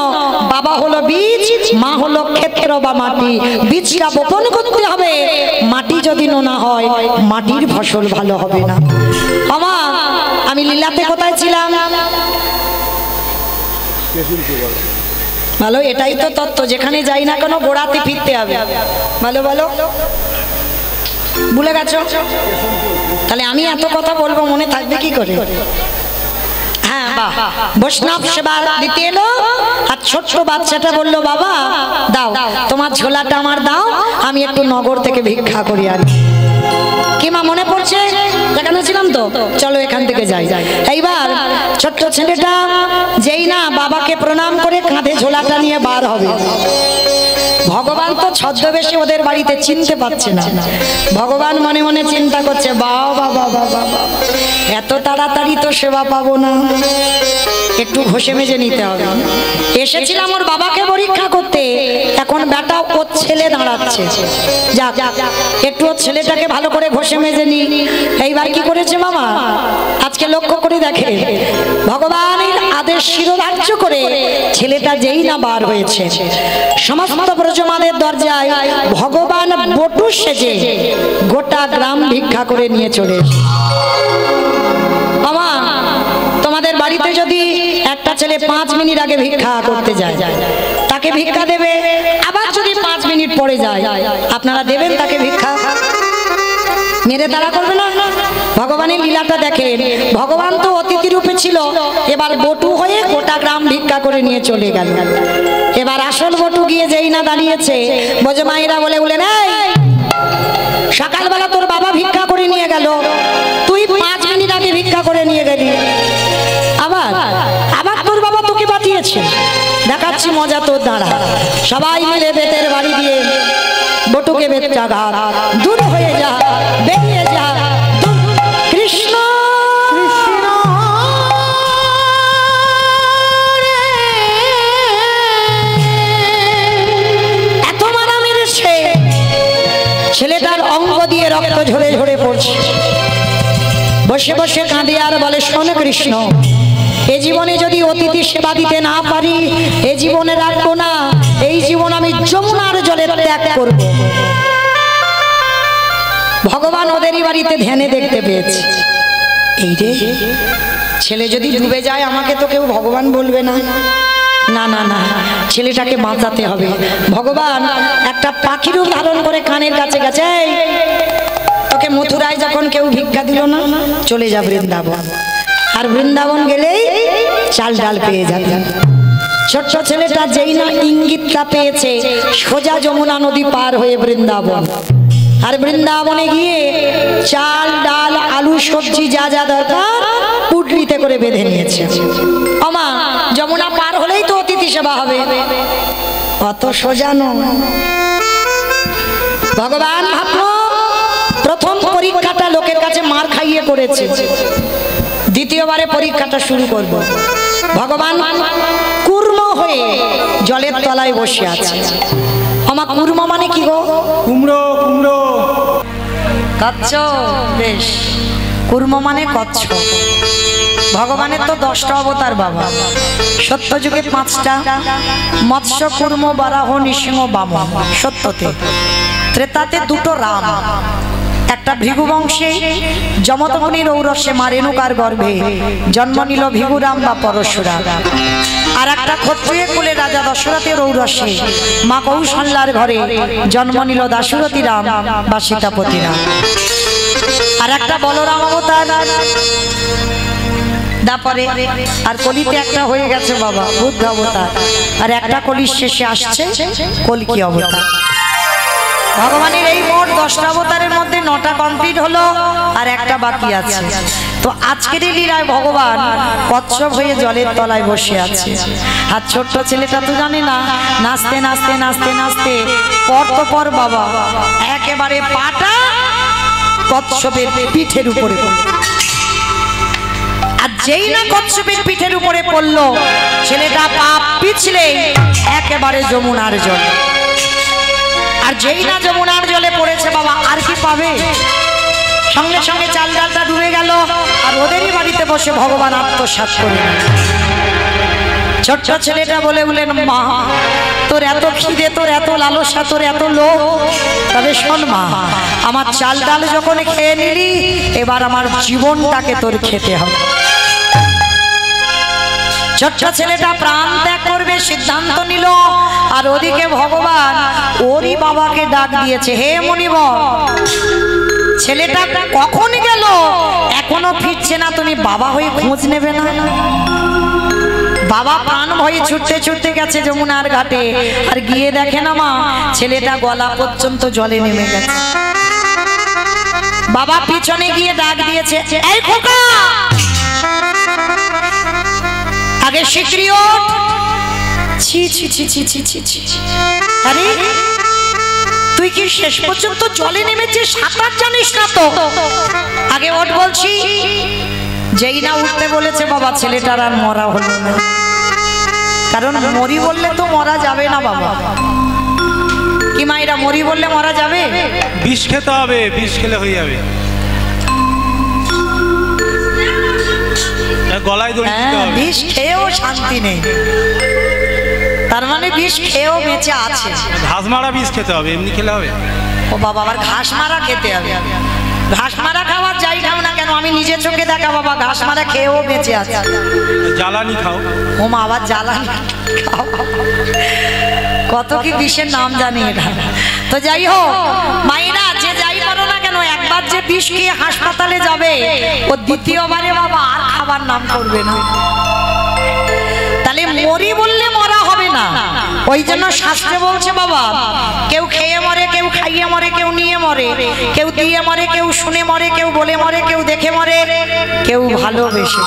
বাবা হলো বীজ, মা হলো ক্ষেত্র বা মাটি। বীজটা বপন করতে হবে, মাটি যদি নোনা হয় মাটির ফসল ভালো হবে না। আমা আমি লীলাতে কোথায় ছিলাম? ভালো, এটাই তো তত্ত্ব, যেখানে যাই না কেন গোড়াতে ফিরতে হবে। ভালো ভালো, ভুলে গেছো? তাহলে আমি এত কথা বলবো, মনে থাকবে কি করে? হ্যাঁ, বাহ, বৈষ্ণব সেবা দিতে এলো আর ছোট্ট বাচ্চাটা বললো, বাবা দাও তোমার ঝোলাটা আমার দাও, আমি একটু নগর থেকে ভিক্ষা করি আনি। কি মা মনে পড়ছে? দেখানো ছিলাম তো, চলো এখান থেকে যাই। এইবার ছোট্ট ছেলেটা যেই না বাবাকে প্রণাম করে কাঁধে ঝোলাটা নিয়ে বার হবে, ভগবান তো ছদ্মবেশে ওদের বাড়িতে চিনতে পারছে না। ভগবান মনে মনে চিন্তা করছে, বাবা বাবা বাবা, এত তাড়াতাড়ি তো সেবা পাবো না, একটু ঘষে মেজে নিতে হবে। এসেছিলাম ওর বাবাকে পরীক্ষা করতে, এখন বেটা ওর ছেলে দাঁড়াচ্ছে, যাক একটু ওর ছেলেটাকে ভালো করে ঘষে মেজে নি। এইবার কি করেছে মামা? আজকে লক্ষ্য করে দেখে, ভগবানের আদেশ শিরোধার্য করে ছেলেটা যেই না বার হয়েছে, সমস্ত ব্রজমানের দরজায় ভগবান বটু সেজে গোটা গ্রাম ভিক্ষা করে নিয়ে চলে এসেছে। মামা তোমাদের বাড়িতে যদি একটা ছেলে 5 মিনিট আগে ভিক্ষা করতে যায়, তাকে ভিক্ষা দেবে, আবার যদি 5 মিনিট পরে যায়, আপনারা দেবেন তাকে ভিক্ষা? মেরে তারা করবে না? ভগবানের লীলাটা দেখেন, ভগবান তো অতিথি রূপে ছিল, এবার বটু হয়ে গোটা গ্রাম ভিক্ষা করে নিয়ে চলে গেল। এবার আসল বটু গিয়ে যেই না দাঁড়িয়েছে, ব্রজমাইরা বলে বলে নেই, সকালবেলা তোর বাবা ভিক্ষা করে নিয়ে গেল, তুই 5 মিনিট আগে ভিক্ষা করে নিয়ে গেলি, আবার আবার তোর বাবা তোকে বাঁচিয়েছে, দেখাচ্ছি মজা তোর দ্বারা। সবাই মিলে বেতের বাড়ি দিয়ে বটুকে বেত্রাঘাত, দূর হয়ে যা, বেরিয়ে যা, কৃষ্ণ কৃষ্ণ। এত মারা মেরেছে, ছেলেটার অঙ্গ দিয়ে রক্ত ঝরে ঝরে পড়ছে। বসে বসে কাঁদে আর বলে, শোন কৃষ্ণ, এ জীবনে যদি অতিথি সেবা দিতে না পারি, এ জীবনে রাখবো না, এই জীবন আমি যমুনার জলে ত্যাগ করব। ভগবান ওদেরই বাড়িতে ধ্যানে দেখতে পেয়েছে, এই রে ছেলে যদি ডুবে যায় আমাকে তো কেউ ভগবান বলবে না, না না না, ছেলেটাকে বাঁচাতে হবে। ভগবান একটা পাখির রূপ ধারণ করে কানের কাছে গেছে, তোকে মথুরায় যখন কেউ ভিক্ষা দিল না, চলে যা বৃন্দাবন, আর বৃন্দাবন গেলেই চাল ডাল পেয়ে যাবে। ছোট্ট ছেলেটা যেই না ইঙ্গিতটা পেয়েছে, সোজা যমুনা নদী পার হয়ে বৃন্দাবন, আর বৃন্দাবনে গিয়ে চাল ডাল আলু সবজি যা যা দরকার পুটলিতে করে বেঁধে নিয়েছে। আমা যমুনা পার হলেই তো অতিথি সেবা হবে, অত সোজা নয়। ভগবান ভাবলো প্রথম পরীক্ষাটা লোকের কাছে মার খাইয়ে করেছে, দ্বিতীয়বারে পরীক্ষাটা শুরু করব। ভগবান কুর্ম হয়ে জলের তলায় বসে আছে। আমার কুর্ম মানে কি গো? কুমড়ো কুমড়ো। কচ্ছ, বেশ, কুর্ম মানে কচ্ছ। ভগবানের তো 10টা অবতার বাবা, সত্য যুগে 5টা, মৎস্য কুর্ম বারাহ নৃসিংহ বামন সত্যতে। ত্রেতাতে 2টো রাম, একটা ভৃগু বংশে যমদগ্নির ঔরসে মা রেণুকার গর্ভে জন্ম নিল ভৃগুরাম বা পরশুরাম, আর একটা ক্ষত্রিয় কুলে রাজা দশরথের ঔরসে মা কৌশল্যার ঘরে জন্ম নিল দাশরথী রাম বা সীতাপতি রাম, আর একটা বলরাম অবতার, তারপরে আর কলিতে একটা হয়ে গেছে বাবা বুদ্ধ অবতার, আর একটা কলির শেষে আসছে কলকি অবতার। ভগবানের এই মোট 10টা অবতারের মধ্যে 9টা কমপ্লিট হলো, আর একটা বাকি আছে। তো আজকের এই লীলায় ভগবান কচ্ছপ হয়ে জলের তলায় বসে আছে, আর ছোট্ট ছেলেটা তো জানে না, নাচতে নাচতে নাচতে নাচতে পর তো পর বাবা একেবারে পাটা কচ্ছপের পিঠের উপরে পড়ল, আর যেই না কচ্ছপের পিঠের উপরে পড়লো, ছেলেটা পা পিছলে একেবারে যমুনার জলে। আর যেই না যমুনার জলে পড়েছে বাবা, আর কি পাবে? সঙ্গে সঙ্গে চাল ডালটা ডুবে গেল, আর ওদেরই বাড়িতে বসে ভগবান আত্মসাৎ করে। ছোট্ট ছেলেটা বলে বলেন, মা তোর এত খিদে, তোর এত লালসা, তোর এত লোভ, তবে শোন মা, আমার চাল ডাল যখন খেয়ে নিলি, এবার আমার জীবনটাকে তোর খেতে হবে। ছোট্ট ছেলেটা প্রাণ ত্যাগ করবে সিদ্ধান্ত নিল, আর ওদিকে ভগবান ওরই বাবাকে ডাক দিয়েছে, হে মুনিবর, ছেলেটা কখন গেল, এখনো ফিরছে না, তুমি বাবা হয়ে খোঁজ নেবে না? বাবা প্রাণ ভয়ে ছুটতে ছুটতে গেছে যমুনার ঘাটে, আর গিয়ে দেখে না মা, ছেলেটা গলা পর্যন্ত জলে নেমে গেছে। বাবা পিছনে গিয়ে ডাক দিয়েছে, এই খোকা, আগে শিগগিরই ওঠ। ছি ছি ছি ছি ছি ছি ছি, আরে তুই কি শেষ পর্যন্ত জলে নেমেছিস, সাঁতার জানিস না তো? আগে ওঠ বলছি। যেই না উঠতে বলেছে, বাবা ছেলেটার আর মরা হলো না, কারণ মরি বললে তো মরা যাবে না বাবা। কি মায়েরা, মরি বললে মরা যাবে? বিষ খেতে হবে, বিষ খেলে হয়ে যাবে, গলায় দড়ি দিতে হবে। বিষ খেয়েও শান্তি নেই, তার মানে বিষ খেয়েও বেঁচে আছে। ঘাস মারা বিষ খেতে হবে, এমনি খেলে হবে? ও বাবা, আবার ঘাস মারা খেতে হবে? ঘাস মারা খাওয়ার যাই খাও না কেন, আমি নিজে চোখে দেখা বাবা, ঘাস মারা খেয়েও বেঁচে আছে। জ্বালানি খাও। ও মা, আবার জ্বালানি খাও, কত কি বিষের নাম জানি এটা। তো যাই হোক মায়েরা, যে যাই করো না কেন, একবার যে বিষ খেয়ে হাসপাতালে যাবে, ও দ্বিতীয়বারে বাবা আর খাবার নাম করবে না। তাহলে মরি বললে মরা হবে না, ওই জন্য শাস্ত্রে বলছে বাবা, কেউ খেয়ে মরে, কেউ খাইয়ে মরে, কেউ নিয়ে মরে, কেউ দিয়ে মরে, কেউ শুনে মরে, কেউ বলে মরে, কেউ দেখে মরে, কেউ ভালোবেসে।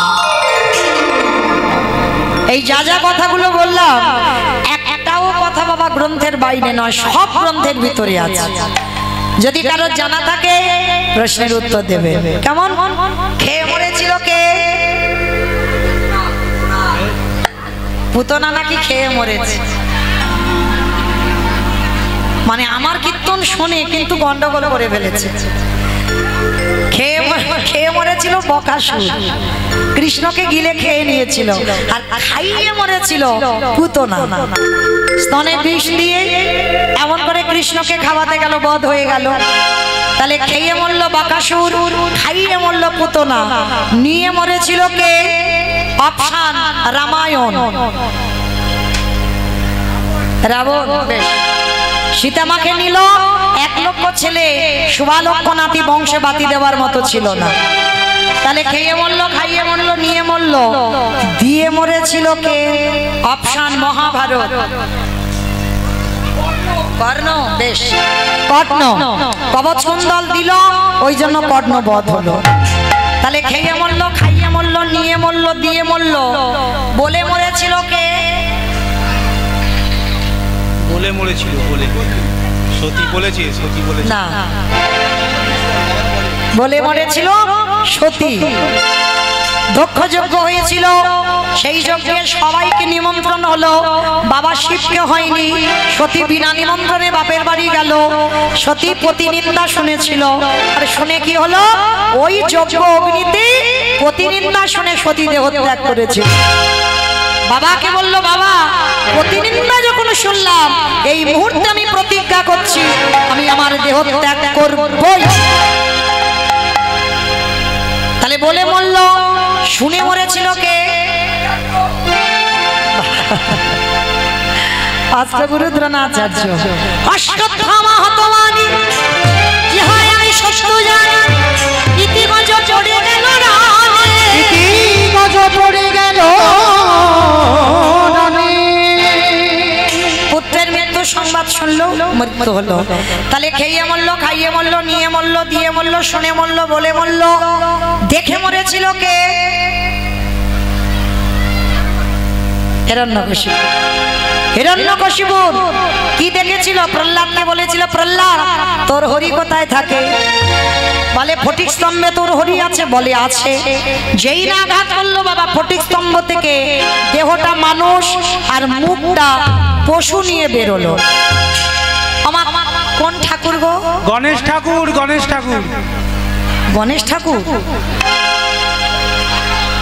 এই যা যা কথাগুলো বললাম, একটাও কথা বাবা গ্রন্থের বাইরে নয়, সব গ্রন্থের ভিতরে আছে। যদি কারোর জানা থাকে প্রশ্নের উত্তর দেবে। কেমন খেয়ে মরেছিল কে? পুতনা নাকি খেয়ে মরেছে? মানে আমার কীর্তন শুনে কিন্তু গন্ডগোল করে ফেলেছে। খেয়ে মরেছিল বকাসুর, কৃষ্ণকে গিলে খেয়ে নিয়েছিল, আর খাইয়ে মরেছিল পুতনা। স্তনে বিষ দিয়ে এমন করে কৃষ্ণকে খাওয়াতে গেল, বধ হয়ে গেল। তাহলে খেয়ে মরল বকাসুর, খাইয়ে মরল পুতনা, নিয়ে মরেছিল কে? অপশন রামায়ণ। রাবণ বেশ সীতামাকে নিল, 1 লক্ষ ছেলে, শুভালক্ষ নাতি বংশে বাতি দেওয়ার মতো ছিল না। তাহলে খেয়ে মরল, খাইয়ে মরল, নিয়ে মরল, দিয়ে মরেছিল কে? অপশন মহাভারত। কর্ণ, বেশ কর্ণ, কবচ কুণ্ডল দিল, ওই জন্য কর্ণ বধ হলো। তাহলে খেয়ে মরল, খাইয়ে মরল, নিয়ে মরল, দিয়ে মরল, বলে মরেছিল কে? বলে মরেছিল, বলে সতী বলেছে, সতী বলেছে না, বলে মরেছিল সতী। দক্ষযজ্ঞ হয়েছিল, সেই যজ্ঞে সবাইকে নিমন্ত্রণ হলো, বাবা শিবকে হয়নি। সতী বিনা নিমন্ত্রণে বাপের বাড়ি গেল। সতী প্রতিনিন্দা শুনেছিল, আর শুনে কি হলো? ওই যজ্ঞ অগ্নিতে প্রতিনিন্দা শুনে সতী দেহ ত্যাগ করেছে। বাবাকে বলল, বাবা প্রতিনিন্দা যখন শুনলাম, এই মুহূর্তে আমি প্রতিজ্ঞা করছি, আমি আমার দেহ ত্যাগ করবই। তাহলে বলে মরল, শুনে মরেছিল কে? অষ্টগুরুদ্রোণাচার্য। অশ্বত্থামা হতবানি, ইহাই আমি সত্য জানি, ইতি গজ পড়ে গেল রানে, ইতি গজ পড়ে গেল রানে। পুত্রের মৃত্যু সংবাদ শুনলো, মৃত্যু হলো। তাহলে খেয়ে মরল, খাইয়ে মরল, নিয়ে মরল, দিয়ে মরল, শুনে মরল, বলে মরল, দেখে মরেছিল কে? হিরণ্যকশিপু। হিরণ্যকশিপু কি দেখেছিল? প্রহ্লাদকে বলেছিল, প্রহ্লাদ তোর হরি কোথায় থাকে? বলে ফটিক স্তম্ভে তোর হরি আছে। বলে আছে। যেই না আঘাত করলো বাবা, ফটিক স্তম্ভ থেকে দেহটা মানুষ আর মুখটা পশু নিয়ে বেরোলো। আমার কোন ঠাকুর গো? গণেশ ঠাকুর, গণেশ ঠাকুর, গণেশ ঠাকুর।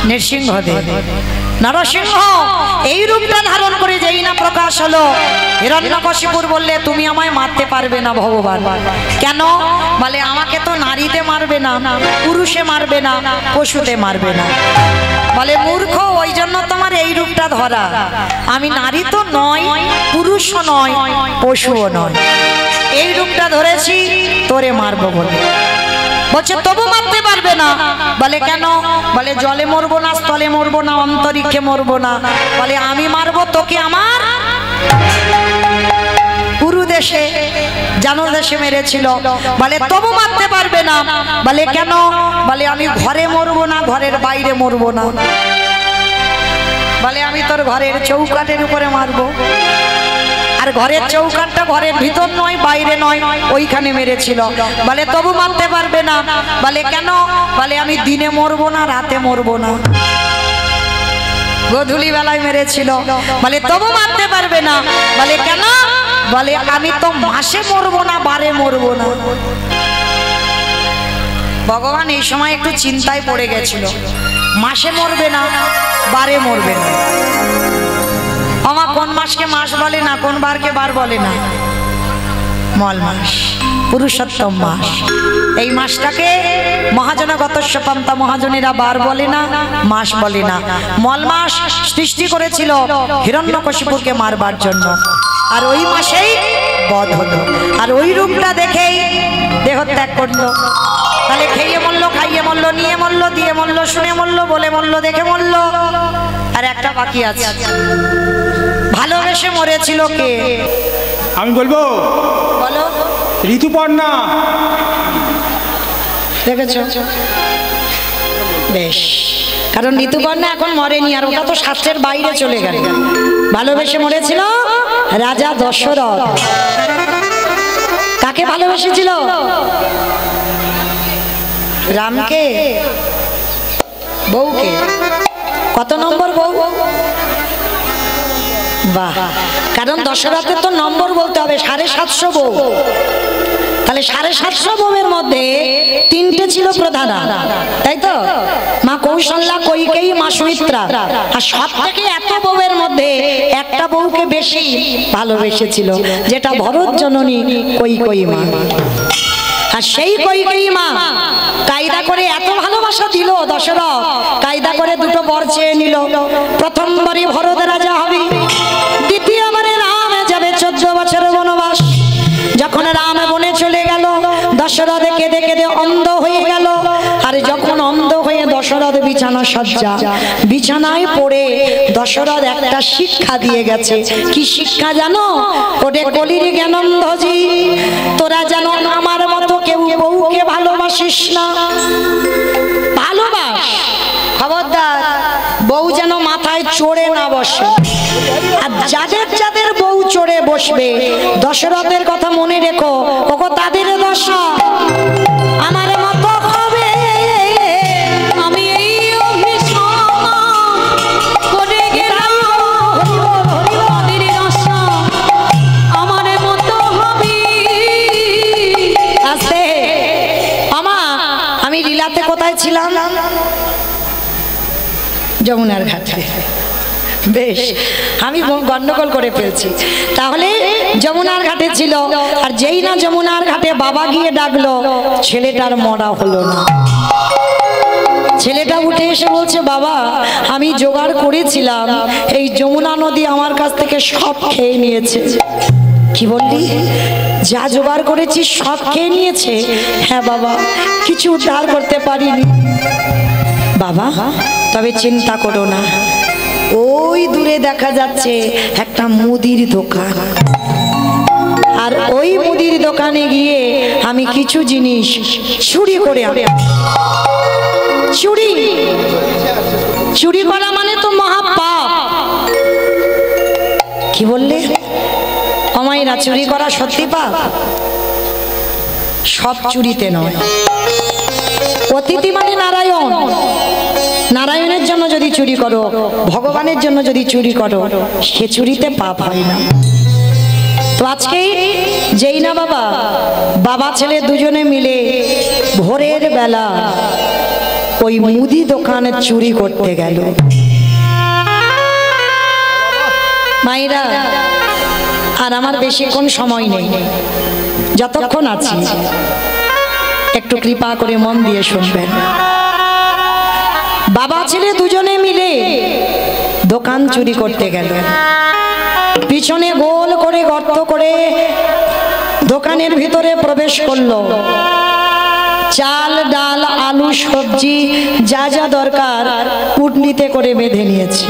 নৃসিংহদেব নরসিংহ এই রূপটা ধারণ করে যেই না প্রকাশ হলো, হিরণ্যকশিপুর বললে তুমি আমায় মারতে পারবে না ভগবান। কেন? বলে আমাকে তো নারীতে মারবে না, পুরুষে মারবে না, পশুতে মারবে না। বলে মূর্খ, ওই জন্য তোমার এই রূপটা ধরা। আমি নারী তো নয়, পুরুষও নয়, পশুও নয়, এই রূপটা ধরেছি তোরে মারবো বলে। বলছে তবু মারতে পারবে না। বলে কেন? বলে জলে মরবো না, স্থলে মরবো না, অন্তরিক্ষে মরবো না। বলে আমি মারবো তোকে আমার পুরু দেশে, জানো দেশে মেরেছিল। বলে তবু মারতে পারবে না। বলে কেন? বলে আমি ঘরে মরবো না, ঘরের বাইরে মরবো না। বলে আমি তোর ঘরের চৌকাঠের উপরে মারবো। আর ঘরের চৌকাঠটা ঘরের ভিতর নয়, বাইরে নয়, ওইখানে মেরেছিল। বলে তবু মারতে পারবে না। বলে কেন? বলে আমি দিনে মরবো না, রাতে মরবো না, গোধূলি বেলায় মেরেছিল। বলে তবু মারতে পারবে না। বলে কেন? বলে আমি তো মাসে মরবো না, বারে মরবো না। ভগবান এই সময় একটু চিন্তায় পড়ে গেছিল, মাসে মরবে না, বারে মরবে না। আমার কোন মাসকে মাস বলে না, কোন বারকে বার বলে না? মল মাস, পুরুষোত্তম মাস। এই মাসটাকে মহাজনগতস্য পন্থা, মহাজনেরা বার বলে না, মাস বলে না। মল মাস সৃষ্টি করেছিল হিরণ্যকশিপুরকে মারবার জন্য, আর ওই মাসেই বধ হলো। আর ওই রূপটা দেখেই দেহত্যাগ করলো। তাহলে খেয়ে মরলো, খাইয়ে মরলো, নিয়ে মরলো, দিয়ে মরলো, শুনে মরলো, বলে মরলো, দেখে মরলো। আর একটা বাকি আছে, ভালোবেসে মরেছিল কে? আমি বলবো, বলো। ঋতুপর্ণা। দেখেছো? বেশ, কারণ ঋতুপর্ণা এখন মরেনি, আর ওটা তো শাস্ত্রের বাইরে চলে গেল। ভালোবেসে মরেছিল রাজা দশরথ। কাকে ভালোবেসেছিল? রামকে, বউকে। কত নম্বর বউ? বাহ, কারণ দশরথের তো নম্বর বলতে হবে, 750 বউ। তাহলে 750 বউয়ের মধ্যে 3টে ছিল প্রধান, তাই তো? মা কৌশল্যা, কৈকেয়ী, মা সুমিত্রা। আর সব থেকে এত বউয়ের মধ্যে একটা বউকে বেশি ভালোবেসেছিল, যেটা ভরত জননী কৈকেয়ী মা। আর সেই কৈকেয়ী মা কায়দা করে এত ভালোবাসা দিল দশরথ, কায়দা করে দুটো বর চেয়ে নিল। প্রথমবারই ভরত রাজা হবে, দ্বিতীয়বারে রাম যাবে 14 বছরের বনবাস। যখন রাম বনে চলে গেল, দশরথ কেঁদে কেঁদে অন্ধ হয়ে গেল। আর যখন অন্ধ হয়ে দশরথ বিছানা সজ্জা, বিছানায় পড়ে দশরথ একটা শিক্ষা দিয়ে গেছে। কি শিক্ষা জানো? ওরে কলির জ্ঞানন্ধজি, তোরা যেন আমার মতো কেউ বউকে ভালোবাসিস না। ভালোবাস, খবরদার বউ যেন মাথায় চড়ে না বসে। আর যাদের যাদের বউ চড়ে বসবে, দশরথের কথা মনে রেখো, ওগো তাদের দশা আমার মতো হবে। আমি এই অভিশাপ করে গেলাম, তাদের দশা আমার মতো হবে। আস্তে আমা, আমি লীলাতে কোথায় ছিলাম? যমুনার ঘাটে। বেশ, আমি গন্ডগোল করে ফেলছি। তাহলে যমুনার ঘাটে ছিল, আর যেই না যমুনার ঘাটে বাবা গিয়ে ডাকলো, ছেলেটার মরা হলো না। ছেলেটা উঠে এসে বলছে, বাবা আমি জোগাড় করেছিলাম, এই যমুনা নদী আমার কাছ থেকে সব খেয়ে নিয়েছে। কি বললি? যা জোগাড় করেছি সব খেয়ে নিয়েছে? হ্যাঁ বাবা, কিছু উদ্ধার করতে পারিনি। বাবা তবে চিন্তা করো না, ওই দূরে দেখা যাচ্ছে একটা মুদির দোকান, আর ওই মুদির দোকানে গিয়ে আমি কিছু জিনিস চুরি করে চুরি চুরি করা মানে তো মহাপাপ। কি বললে? অমাইরা, চুরি করা সত্যি পাপ? সব চুরিতে নয়। অতিথি মানে নারায়ণ, নারায়ণের জন্য যদি চুরি করো, ভগবানের জন্য যদি চুরি করো, সে চুরিতে পাপ হয় না। তো আজকে যেই না বাবা ছেলে দুজনে মিলে ভোরের বেলা ওই মুদি দোকানে চুরি করতে গেল। মায়েরা, আর আমার বেশিক্ষণ সময় নেই, যতক্ষণ আছি একটু কৃপা করে মন দিয়ে শুনবেন। বাবা ছেলে দুজনে মিলে দোকান চুরি করতে গেল। পিছনে গোল করে গর্ত করে দোকানের ভিতরে প্রবেশ করলো। চাল ডাল আলু সবজি যা যা দরকার পুটলিতে করে বেঁধে নিয়েছে।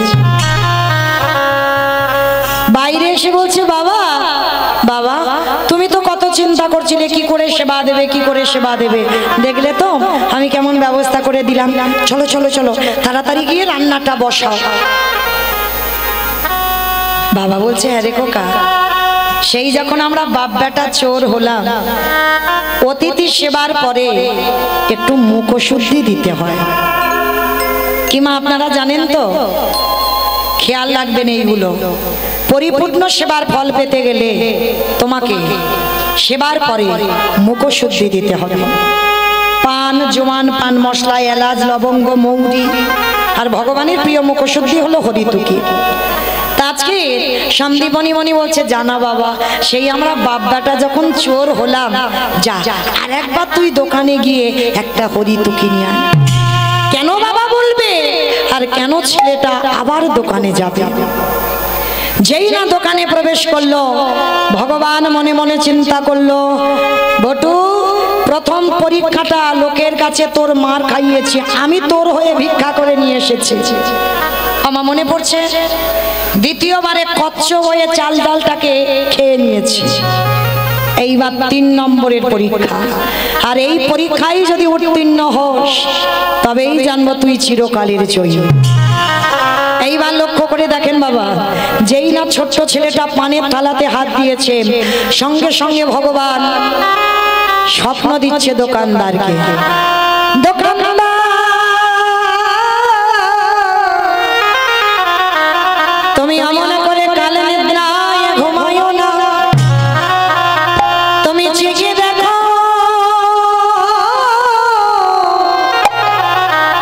বাইরে এসে বলছে, বাবা বাবা তুমি তো কত চিন্তা করছিলে কি করে সেবা দেবে, কি করে সেবা দেবে, দেখলে তো আমি কেমন ব্যবস্থা করে দিলাম। চলো চলো চলো তাড়াতাড়ি গিয়ে রান্নাটা বসাও। বাবা বলছে, হ্যাঁ রে খোকা, সেই যখন আমরা বাপ বেটা চোর হলাম, অতিথি সেবার পরে একটু মুখশুদ্ধি দিতে হয়। কি মা আপনারা জানেন তো? খেয়াল রাখবেন এইগুলো। পরিপূর্ণ সেবার ফল পেতে গেলে তোমাকে সেবার পরে মুখশুদ্ধি দিতে হবে। পান জোয়ান পান মশলা এলাচ লবঙ্গ মৌরি আর ভগবানের প্রিয় মুখশুদ্ধি হলো হরিতুকি। আজকে সন্দীপনী মনি বলছে, জানা বাবা, সেই আমরা বাপদাটা যখন চোর হলাম, যা আর একবার তুই দোকানে গিয়ে একটা হরিতুকি নিয়ে আয়। কেন বাবা বলবে, আর কেন ছেলেটা আবার দোকানে যাবে? যেই না দোকানে প্রবেশ করলো, ভগবান মনে মনে চিন্তা করলো, বটু প্রথম পরীক্ষাটা লোকের কাছে তোর মার খাইয়েছি, আমি তোর হয়ে ভিক্ষা করে নিয়ে এসেছি। আমার মনে পড়ছে দ্বিতীয়বারে কচ্ছ হয়ে চাল ডালটাকে খেয়ে নিয়েছি। এইবার 3 নম্বরের পরীক্ষা, আর এই পরীক্ষায় যদি উত্তীর্ণ হোস তবেই জানবো তুই চিরকালের জয়ী। এইবার লক্ষ্য করে দেখেন বাবা, যেই না ছোট্ট ছেলেটা পানের থালাতে হাত দিয়েছে, সঙ্গে সঙ্গে ভগবান স্বপ্ন দিচ্ছে দোকানদারকে, দোকানদার তুমি এমন করে কালে নিদ্রায় ঘুমায়ো না, তুমি জেগে দেখো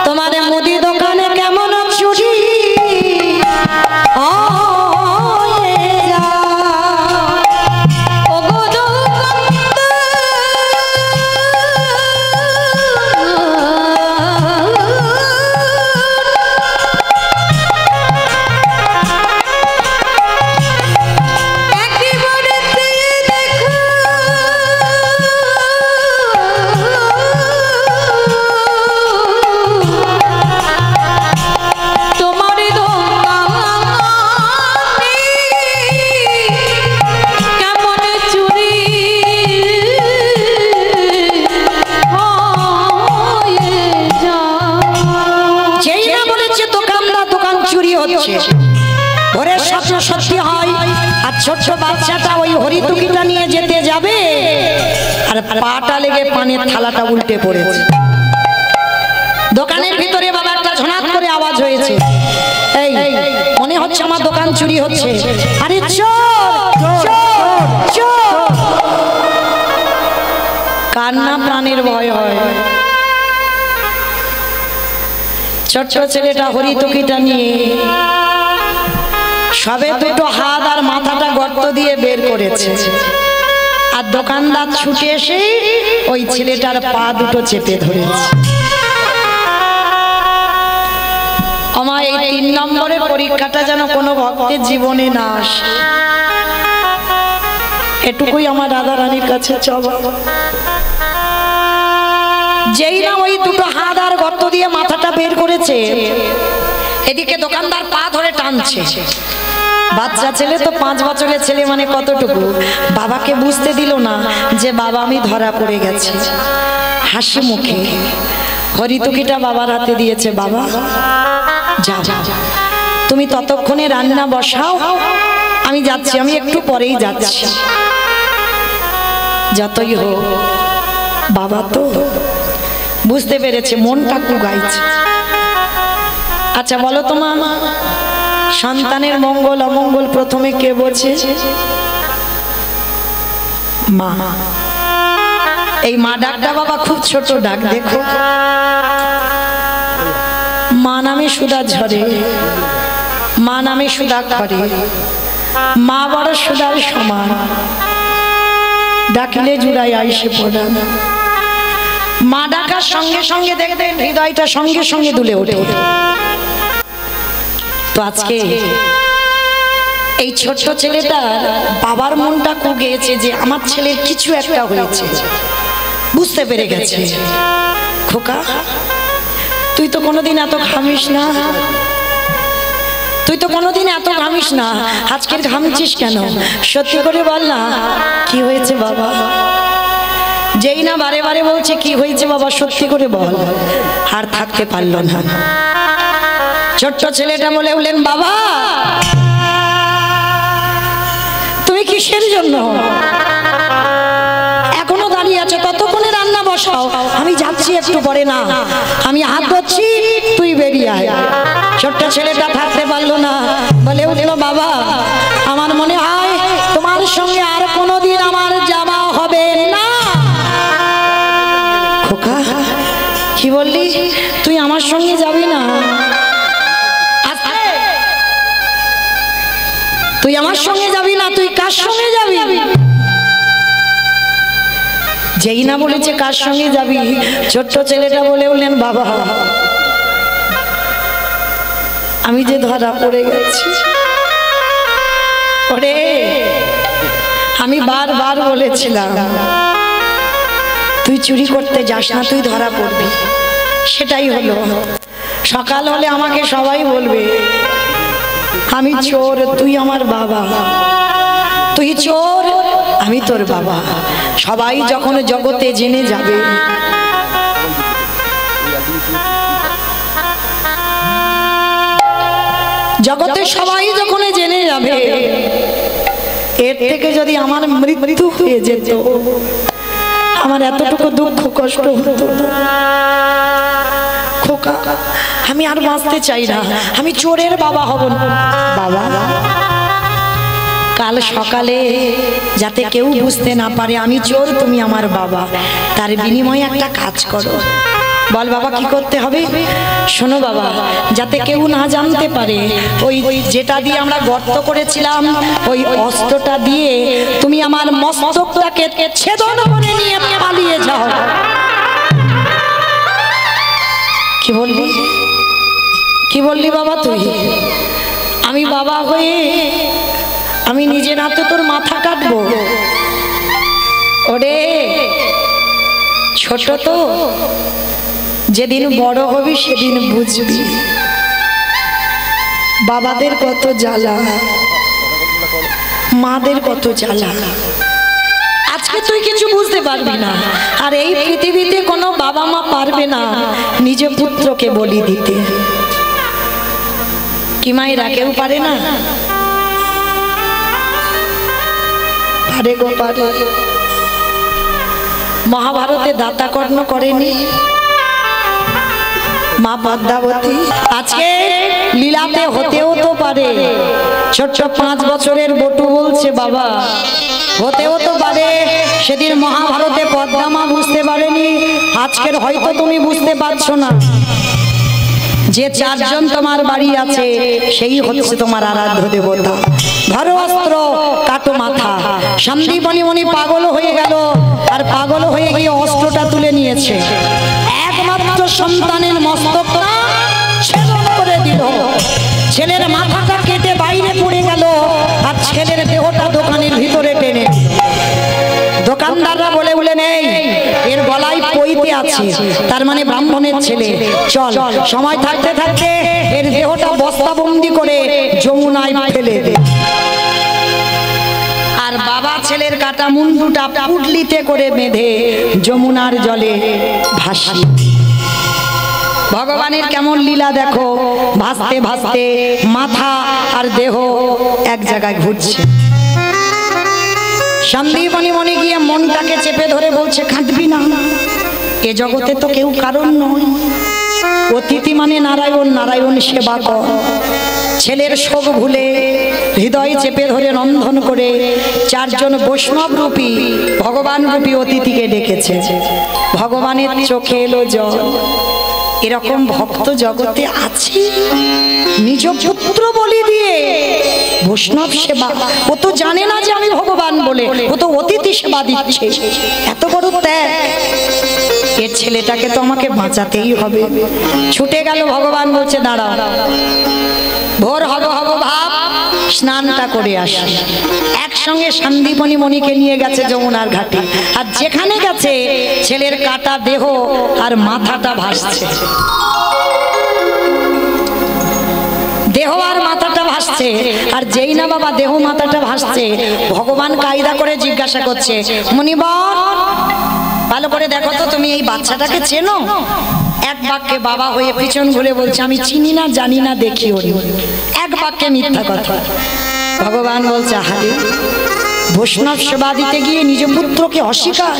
তোমার মুদি দোকানে কেমন চুরি ভোরের স্বপ্ন সত্যি হয়। আর ছোট্ট বাচ্চাটা ওই হরিতুকিটা নিয়ে যেতে যাবে, আর পাটা লেগে পানের থালাটা উল্টে পড়েছে। দোকানের ভিতরে বাবা একটা ঝনাত করে আওয়াজ হয়েছে, এই মনে হচ্ছে আমার দোকান চুরি হচ্ছে। আরে চোর চোর চোর! কান্না প্রাণের ভয় হয়। ছোট্ট ছেলেটা হরিতুকিটা নিয়ে সবে দুটো হাত আর মাথাটা গর্ত দিয়ে বের করেছে, আর দোকানদার ছুটে এসে ওই ছেলেটার পা দুটো চেপে ধরেছে। আমার এই 3 নম্বরের পরীক্ষাটা যেন কোনো ভক্তের জীবনে না আসে, এটুকুই আমার রাধা রানীর কাছে চাওয়া। যেই না ওই দুটো হাত আর গর্ত দিয়ে মাথাটা বের করেছে, এদিকে দোকানদার পা ধরে টানছে। বাচ্চা ছেলে তো 5 বছরের ছেলে, মানে কতটুকু, বাবাকে বুঝতে দিল না যে বাবা আমি ধরা পড়ে গেছি। হাসি মুখে হরিতুকিটা বাবার হাতে দিয়েছে, বাবা যা তুমি ততক্ষণে রান্না বসাও, আমি যাচ্ছি, আমি একটু পরেই যাচ্ছি। যতই হোক বাবা তো বুঝতে পেরেছে, মনটা কুগাইছে। আচ্ছা বলো তো মা, সন্তানের মঙ্গল অমঙ্গল প্রথমে কে বোঝে? মা। এই মা ডাকটা বাবা খুব ছোট ডাক, দেখো নামে সুধা ঝরে, মা নামে সুধা খরে, মা বড় সুধার সমান, ডাকিলে জুড়াই আইসে পড়া। মা ডাকার সঙ্গে সঙ্গে দেখবেন হৃদয়টা সঙ্গে সঙ্গে দুলে ওঠে। তো আজকে এই ছোট্ট ছেলেটার বাবার মনটা কুগেছে যে আমার ছেলের কিছু একটা হয়েছে, বুঝতে পেরে গেছে। খোকা, তুই তো কোনোদিন এত ঘামিস না, তুই তো কোনোদিন এত ঘামিস না, আজকের ঘামছিস কেন? সত্যি করে বল না, কি হয়েছে বাবা? যেই না বারে বারে বলছে কি হয়েছে বাবা, সত্যি করে বল। আর থাকতে পারলো না, ছোট্ট ছেলেটা বলে উঠলেন, বাবা তুমি কিসের জন্য এখনো দাঁড়িয়ে আছো? ততক্ষণে রান্না বসাও, আমি যাচ্ছি একটু পরে। না, আমি হাত ধরছি, তুই বেরিয়ে আয়। ছোট্ট ছেলেটা থাকতে পারলো না, বলে উঠলো, বাবা আমার মনে হয় তোমার সঙ্গে আর কোনোদিন আমার যাওয়া হবে না। খোকা, কি বললি? তুই আমার সঙ্গে যাবি না? তুই আমার সঙ্গে যাবি না? তুই কার সঙ্গে যাবি? যেই না বলেছে কার সঙ্গে যাবি, ছোট্ট ছেলেটা বলে উঠলেন, বাবা আমি যে ধরা পড়ে গেছি। ওরে, আমি বারবার বলেছিলাম তুই চুরি করতে যাস না, তুই ধরা পড়বি। সেটাই হলো। সকাল হলে আমাকে সবাই বলবে আমি চোর, তুই আমার বাবা। তুই চোর, আমি তোর বাবা। সবাই যখন জগতে জেনে যাবে, জগতে সবাই যখন জেনে যাবে, এর থেকে যদি আমার মৃত্যু হয়ে যেত, আমার এতটুকু দুঃখ কষ্ট হতো না। খোকা, আমি আর বাঁচতে চাই না, আমি চোরের বাবা হব না। বাবা, কাল সকালে যাতে কেউ বুঝতে না পারে আমি চোর, তুমি আমার বাবা, তার বিনিময়ে একটা কাজ করো। বল বাবা, কি করতে হবে? শোনো বাবা, যাতে কেউ না জানতে পারে, ওই যেটা দিয়ে আমরা গর্ত করেছিলাম, ওই অস্ত্রটা দিয়ে তুমি আমার মস্তকটাকে ছেদন করে নিয়ে পালিয়ে যাও। কি বললি? কি বললি বাবা তুই? আমি বাবা হয়ে আমি নিজের হাতে তোর মাথা কাটবো? ওরে ছোট তো, যেদিন বড় হবি সেদিন বুঝবি বাবাদের কত জ্বালা, মাদের কত জ্বালা। আজকে তুই কিছু বুঝতে পারবি না, আর এই পৃথিবীতে কোনো বাবা মা পারবে না নিজ পুত্রকে বলি দিতে। কি মায়েরা কেউ পারে না? পারে গো, পারে। মহাভারতে দাতা কর্ণ করেনি মা পদ্মাবতী? আজকে লীলাতে হতেও তো পারে। ছোট্ট 5 বছরের বটু বলছে, বাবা হতেও তো পারে সেদিন মহাভারতে পদ্মা মা বুঝতে পারেনি, আজকের হয়তো তুমি বুঝতে পারছো না। যে 4 জন তোমার বাড়ি আছে সেই হচ্ছে তোমার আরাধ্য দেবতা। ধরো অস্ত্র, কাটো মাথা। সন্দীপনী মনি পাগল হয়ে গেল, আর পাগল হয়ে গিয়ে অস্ত্রটা তুলে নিয়েছে। একমাত্র সন্তানের মস্তকটা ছেদন করে দিল। ছেলের মাথাটা কেটে বাইরে পড়ে গেল, আর ছেলের দেহটা দোকানের ভিতরে টেনে। দোকানদাররা বলে বলে নেই, এর গলায় পইতে আছে, তার মানে ব্রাহ্মণের ছেলে। চল, সময় থাকতে থাকতে এর দেহটা বস্তাবন্দি করে যমুনায় ফেলে দে। আর বাবা ছেলের কাটা মুন্ডুটা পুটলিতে করে বেঁধে যমুনার জলে ভাসি। ভগবানের কেমন লীলা দেখো, ভাসতে ভাসতে মাথা আর দেহ এক জায়গায় ঘুরছে। সন্দীপনী মনে গিয়ে মনটাকে চেপে ধরে বলছে, কাঁদবি না, এ জগতে তো কেউ কারণ নয়। অতিথি মানে নারায়ণ, নারায়ণ সেবা কর। ছেলের শোক ভুলে হৃদয় চেপে ধরে রন্ধন করে 4 জন বৈষ্ণব রূপী ভগবান রূপী অতিথিকে ডেকেছে। ভগবানের চোখে এলো জল, এরকম ভক্ত জগতে আছে, নিজ পুত্র বলি দিয়ে বৈষ্ণব সেবা। ও তো জানে না যে আমি ভগবান বলে, ও তো অতিথি সেবা দিচ্ছে। এত বড় ত্যাগ, এর ছেলেটাকে তো আমাকে বাঁচাতেই হবে। ছুটে গেল, ভগবান বলছে দাঁড়াও, ভোর হব হব ভাব, স্নানটা করে আসি। একসঙ্গে সন্দীপনী মণিকে নিয়ে গেছে যমুনার ঘাটে, আর যেখানে গেছে ছেলের কাটা দেহ আর মাথাটা ভাসছে, দেহ আর মাথাটা ভাসছে। আর যেই না বাবা দেহ মাথাটা ভাসছে, ভগবান কায়দা করে জিজ্ঞাসা করছে, মুনিবর ভালো করে দেখো তো তুমি এই বাচ্চাটাকে চেনো? এক বাক্যে বাবা হয়ে পিছন ঘুরে বলছে আমি চিনি না, জানি না, দেখিও নি। এক বাক্যে মিথ্যা কথা। ভগবান বলছে আহারে, বৈষ্ণব সেবা দিতে গিয়ে নিজ পুত্রকে অস্বীকার।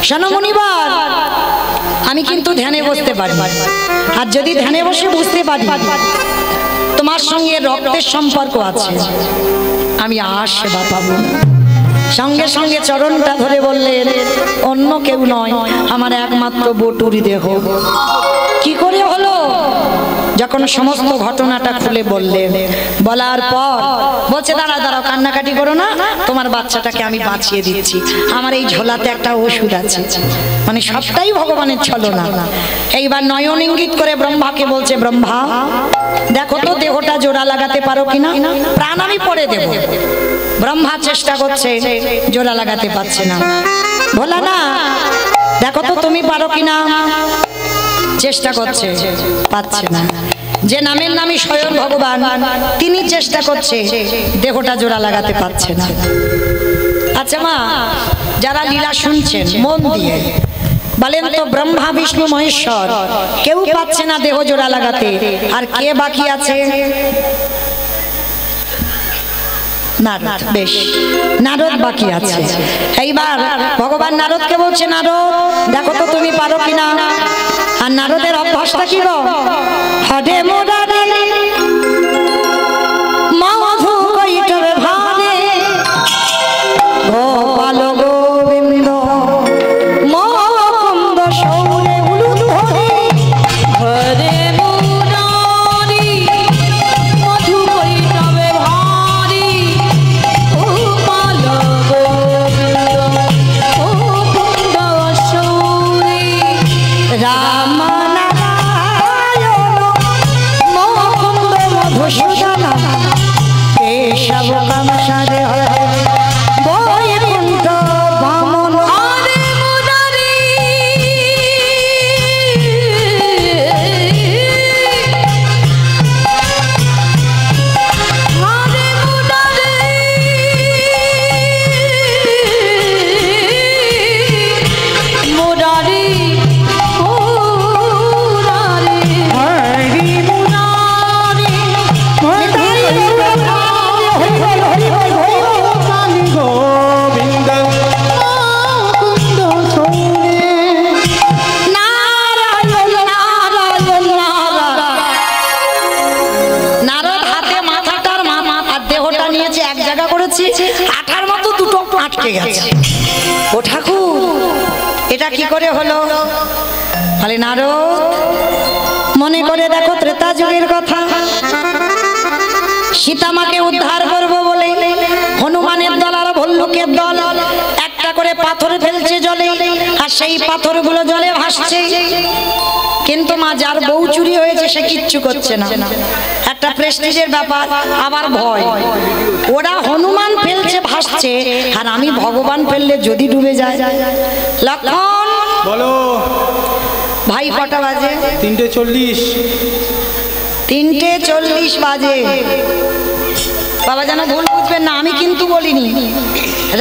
শোনো মুনিবার, আমি কিন্তু ধ্যানে বসতে পারি, আর যদি ধ্যানে বসে বুঝতে পারি তোমার সঙ্গে রক্তের সম্পর্ক আছে, আমি আর সেবা পাবো না। সঙ্গে সঙ্গে চরণটা ধরে বললেন, অন্য কেউ নয়, আমার একমাত্র বটুরি দেহ। কি করে হলো? যখন সমস্ত ঘটনাটা খুলে বললেন, বলার পর বলছে দাঁড়াও দাঁড়াও, কান্নাকাটি করো না, তোমার বাচ্চাটাকে আমি বাঁচিয়ে দিচ্ছি। আমার এই ঝোলাতে একটা ওষুধ আছে। মানে সবটাই ভগবানের ছলনা। এইবার নয়ন ইঙ্গিত করে ব্রহ্মাকে বলছে, ব্রহ্মা দেখো তো দেহটা জোড়া লাগাতে পারো কিনা, প্রাণ আমি পড়ে দেব। ব্রহ্মা চেষ্টা করছে, জোড়া লাগাতে পারছে না। ভোলা না, দেখো তো তুমি পারো কিনা। চেষ্টা করছে, পাচ্ছে না। যে নামের নামই স্বয়ং ভগবান, তিনি চেষ্টা করছে, দেহটা জোড়া লাগাতে পারছে না। আচ্ছা মা, যারা লীলা শুনছেন মন দিয়ে বলেন তো, ব্রহ্মা বিষ্ণু মহেশ্বর কেউ পাচ্ছে না দেহ জোড়া লাগাতে, আর কে বাকি আছে? নারদ। বেশ, নারদ বাকি আছে। এইবার ভগবান নারদকে বলছে, নারদ দেখো তো তুমি পারো কিনা। আর নারদের অভ্যাসটা কি গো? হরে মোরারে মধু কৈটবে ভারে, গোপাল গোবিন্দ মুকুন্দ সৌরে উলুদ ধরে। হরে মুরারি মধু কৈটবে ভারি, গোপাল গোবিন্দ মুকুন্দ সৌরে। রাম নারায়ণ মুকুন্দ মধুসূদন, কেশব কামসারে হরে বৈকুণ্ঠ বামন। হরে মুরারি হরে মুরারি মুরারি মুরারি গোবিন্দ নারদ হাতে মাথাটার আর দেহটা নিয়েছে, এক জায়গা করেছি, আঠার মতো দুটো আটকে গেছে। ও ঠাকুর, এটা কি করে হলো? তাহলে নারদ মনে করে দেখো ত্রেতা যুগের কথা, সীতামাকে উদ্ধার করবো বলে হনুমানের দল আর ভল্লুকের দল একটা করে পাথর ফেলছে জলে, আর সেই পাথরগুলো জলে ভাসছে। কিন্তু মা, যার বউ চুরি হয়েছে সে কিচ্ছু করছে না। একটা প্রেস্টিজের ব্যাপার, আবার ভয়। ওরা হনুমান ফেলছে ভাসছে, আর আমি ভগবান ফেললে যদি ডুবে যায়। লক্ষণ বলো। ভাই কটা বাজে? 3:40। 3:40 বাজে। বাবা যেন ভুল বুঝবেন না, আমি কিন্তু বলিনি।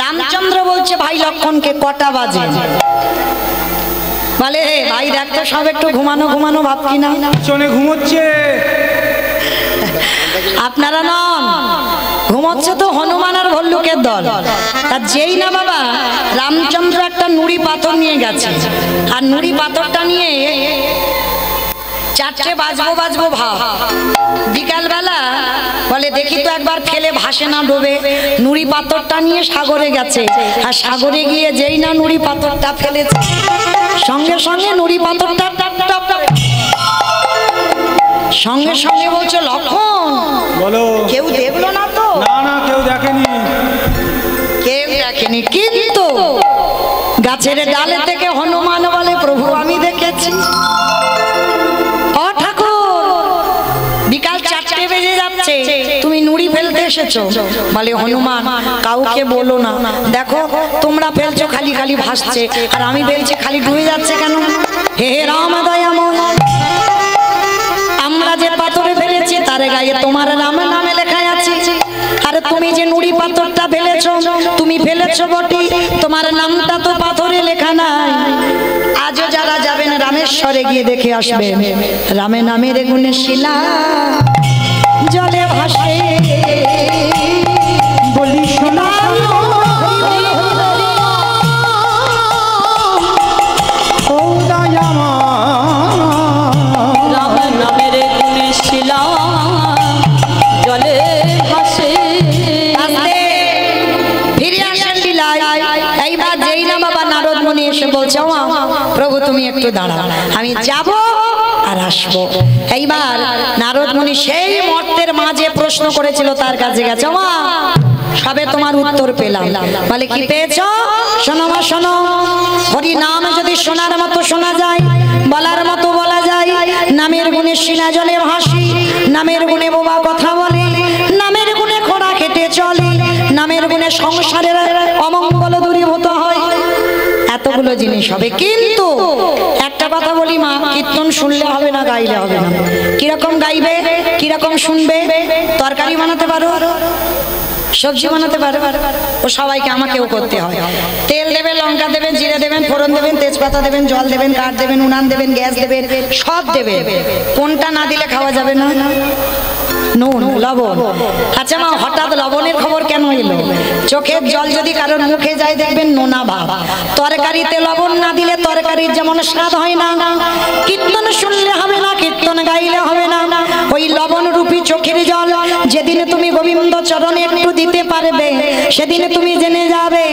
রামচন্দ্র বলছে ভাই লক্ষণকে কটা বাজে। বলে হে ভাই দেখ তো, সব একটু ঘুমানো ঘুমানো ভাব কিনা। পিছনে ঘুমোচ্ছে। আপনারা নন, ঘুমোচ্ছে তো হনুমান আর ভল্লুকের দল। আর যেই না বাবা রামচন্দ্র একটা নুড়ি পাথর নিয়ে গেছে, আর নুড়ি পাথরটা নিয়ে 4টে বাজবো বাজবো ভাব। বিকালবেলা বলে দেখি তো একবার ফেলে ভাসে না ডোবে। নুড়ি পাথরটা নিয়ে সাগরে গেছে, আর সাগরে গিয়ে যেই না নুড়ি পাথরটা ফেলেছে, সঙ্গে সঙ্গে নুড়ি পাথরটা সঙ্গে সঙ্গে বলছো লক্ষণ বলো। কেউ দেখলো না তো? না না, কেউ দেখেনি। কেউ দেখেনি, কিন্তু গাছের ডালে থেকে হনুমান বলে প্রভু আমি দেখেছি। ও ঠাকুর, বিকাল 4টে বেজে যাচ্ছে, তুমি নুড়ি ফেলতে এসেছো? বলে হনুমান কাউকে বলো না, দেখো তোমরা ফেলছো খালি খালি ভাসছে, আর আমি ফেলছি খালি ডুবে যাচ্ছে কেন? হে রাম দয়াময়, আমরা যে পাথরে ফেলেছি তার গায়ে তোমার নাম নামে লেখা আছে, আর তুমি যে নুড়ি পাথরটা ফেলেছো, তুমি ফেলেছো বটে, তোমার নামটা তো পাথরে লেখা নাই। আজও যারা যাবেন রামেশ্বরে গিয়ে দেখে আসবেন, রামে নামের গুণে শিলা জলে ভাসে। বলি শোনা ও দয়াময়, রাম নামের গুণে শিলা জলে ভাসে। ফিরে আসেন লীলায়। এইবার যেই না বাবা নারদ মুনি এসে বলছে ও প্রভু তুমি একটু দাঁড়াও, আমি যাব আর আসবো। এইবার নারদ মুনি সেই মর্তের মাঝে প্রশ্ন করেছিল তার কাছে গেছে, মা সবে তোমার উত্তর পেলাম। বলে কি পেয়েছো? শোনো মা শোনো, হরি নাম যদি শোনার মতো শোনা যায়, বলার মতো বলা যায়, নামের গুণে শিলা জলে ভাসি, নামের গুণে বোবা কথা বলে, নামের গুণে খোঁড়া খেটে চলে, নামের গুণে সংসারের অমঙ্গল দূরীভূত হয়, এতগুলো জিনিস হবে। কিন্তু একটা কথা বলি মা, কীর্তন শুনলে হবে না, গাইলে হবে না। কিরকম গাইবে, কিরকম শুনবে? তরকারি বানাতে পারো, সবজি বানাতে পারো, ও সবাইকে আমাকেও করতে হয়। তেল দেবেন, লঙ্কা দেবেন, জিরে দেবেন, ফোড়ন দেবেন, তেজপাতা দেবেন, জল দেবেন, কাঠ দেবেন, উনান দেবেন, গ্যাস দেবেন, সব দেবেন। কোনটা না দিলে খাওয়া যাবে না? নুন, লবণ। আচ্ছা মা, হঠাৎ লবণের খবর কেন এলো? চোখের জল যদি কারোর মুখে যায় দেখবেন নোনা ভাব। তরকারিতে লবণ না দিলে তরকারির যেমন স্বাদ হয় না। কীর্তন শুনলে হবে না, কীর্তন গাইলে হবে না। ওই লবণ রূপী চোখের জল যেদিন তুমি গোবিন্দ চরণে একটু দিতে পারবে, সেদিন তুমি জেনে যাবে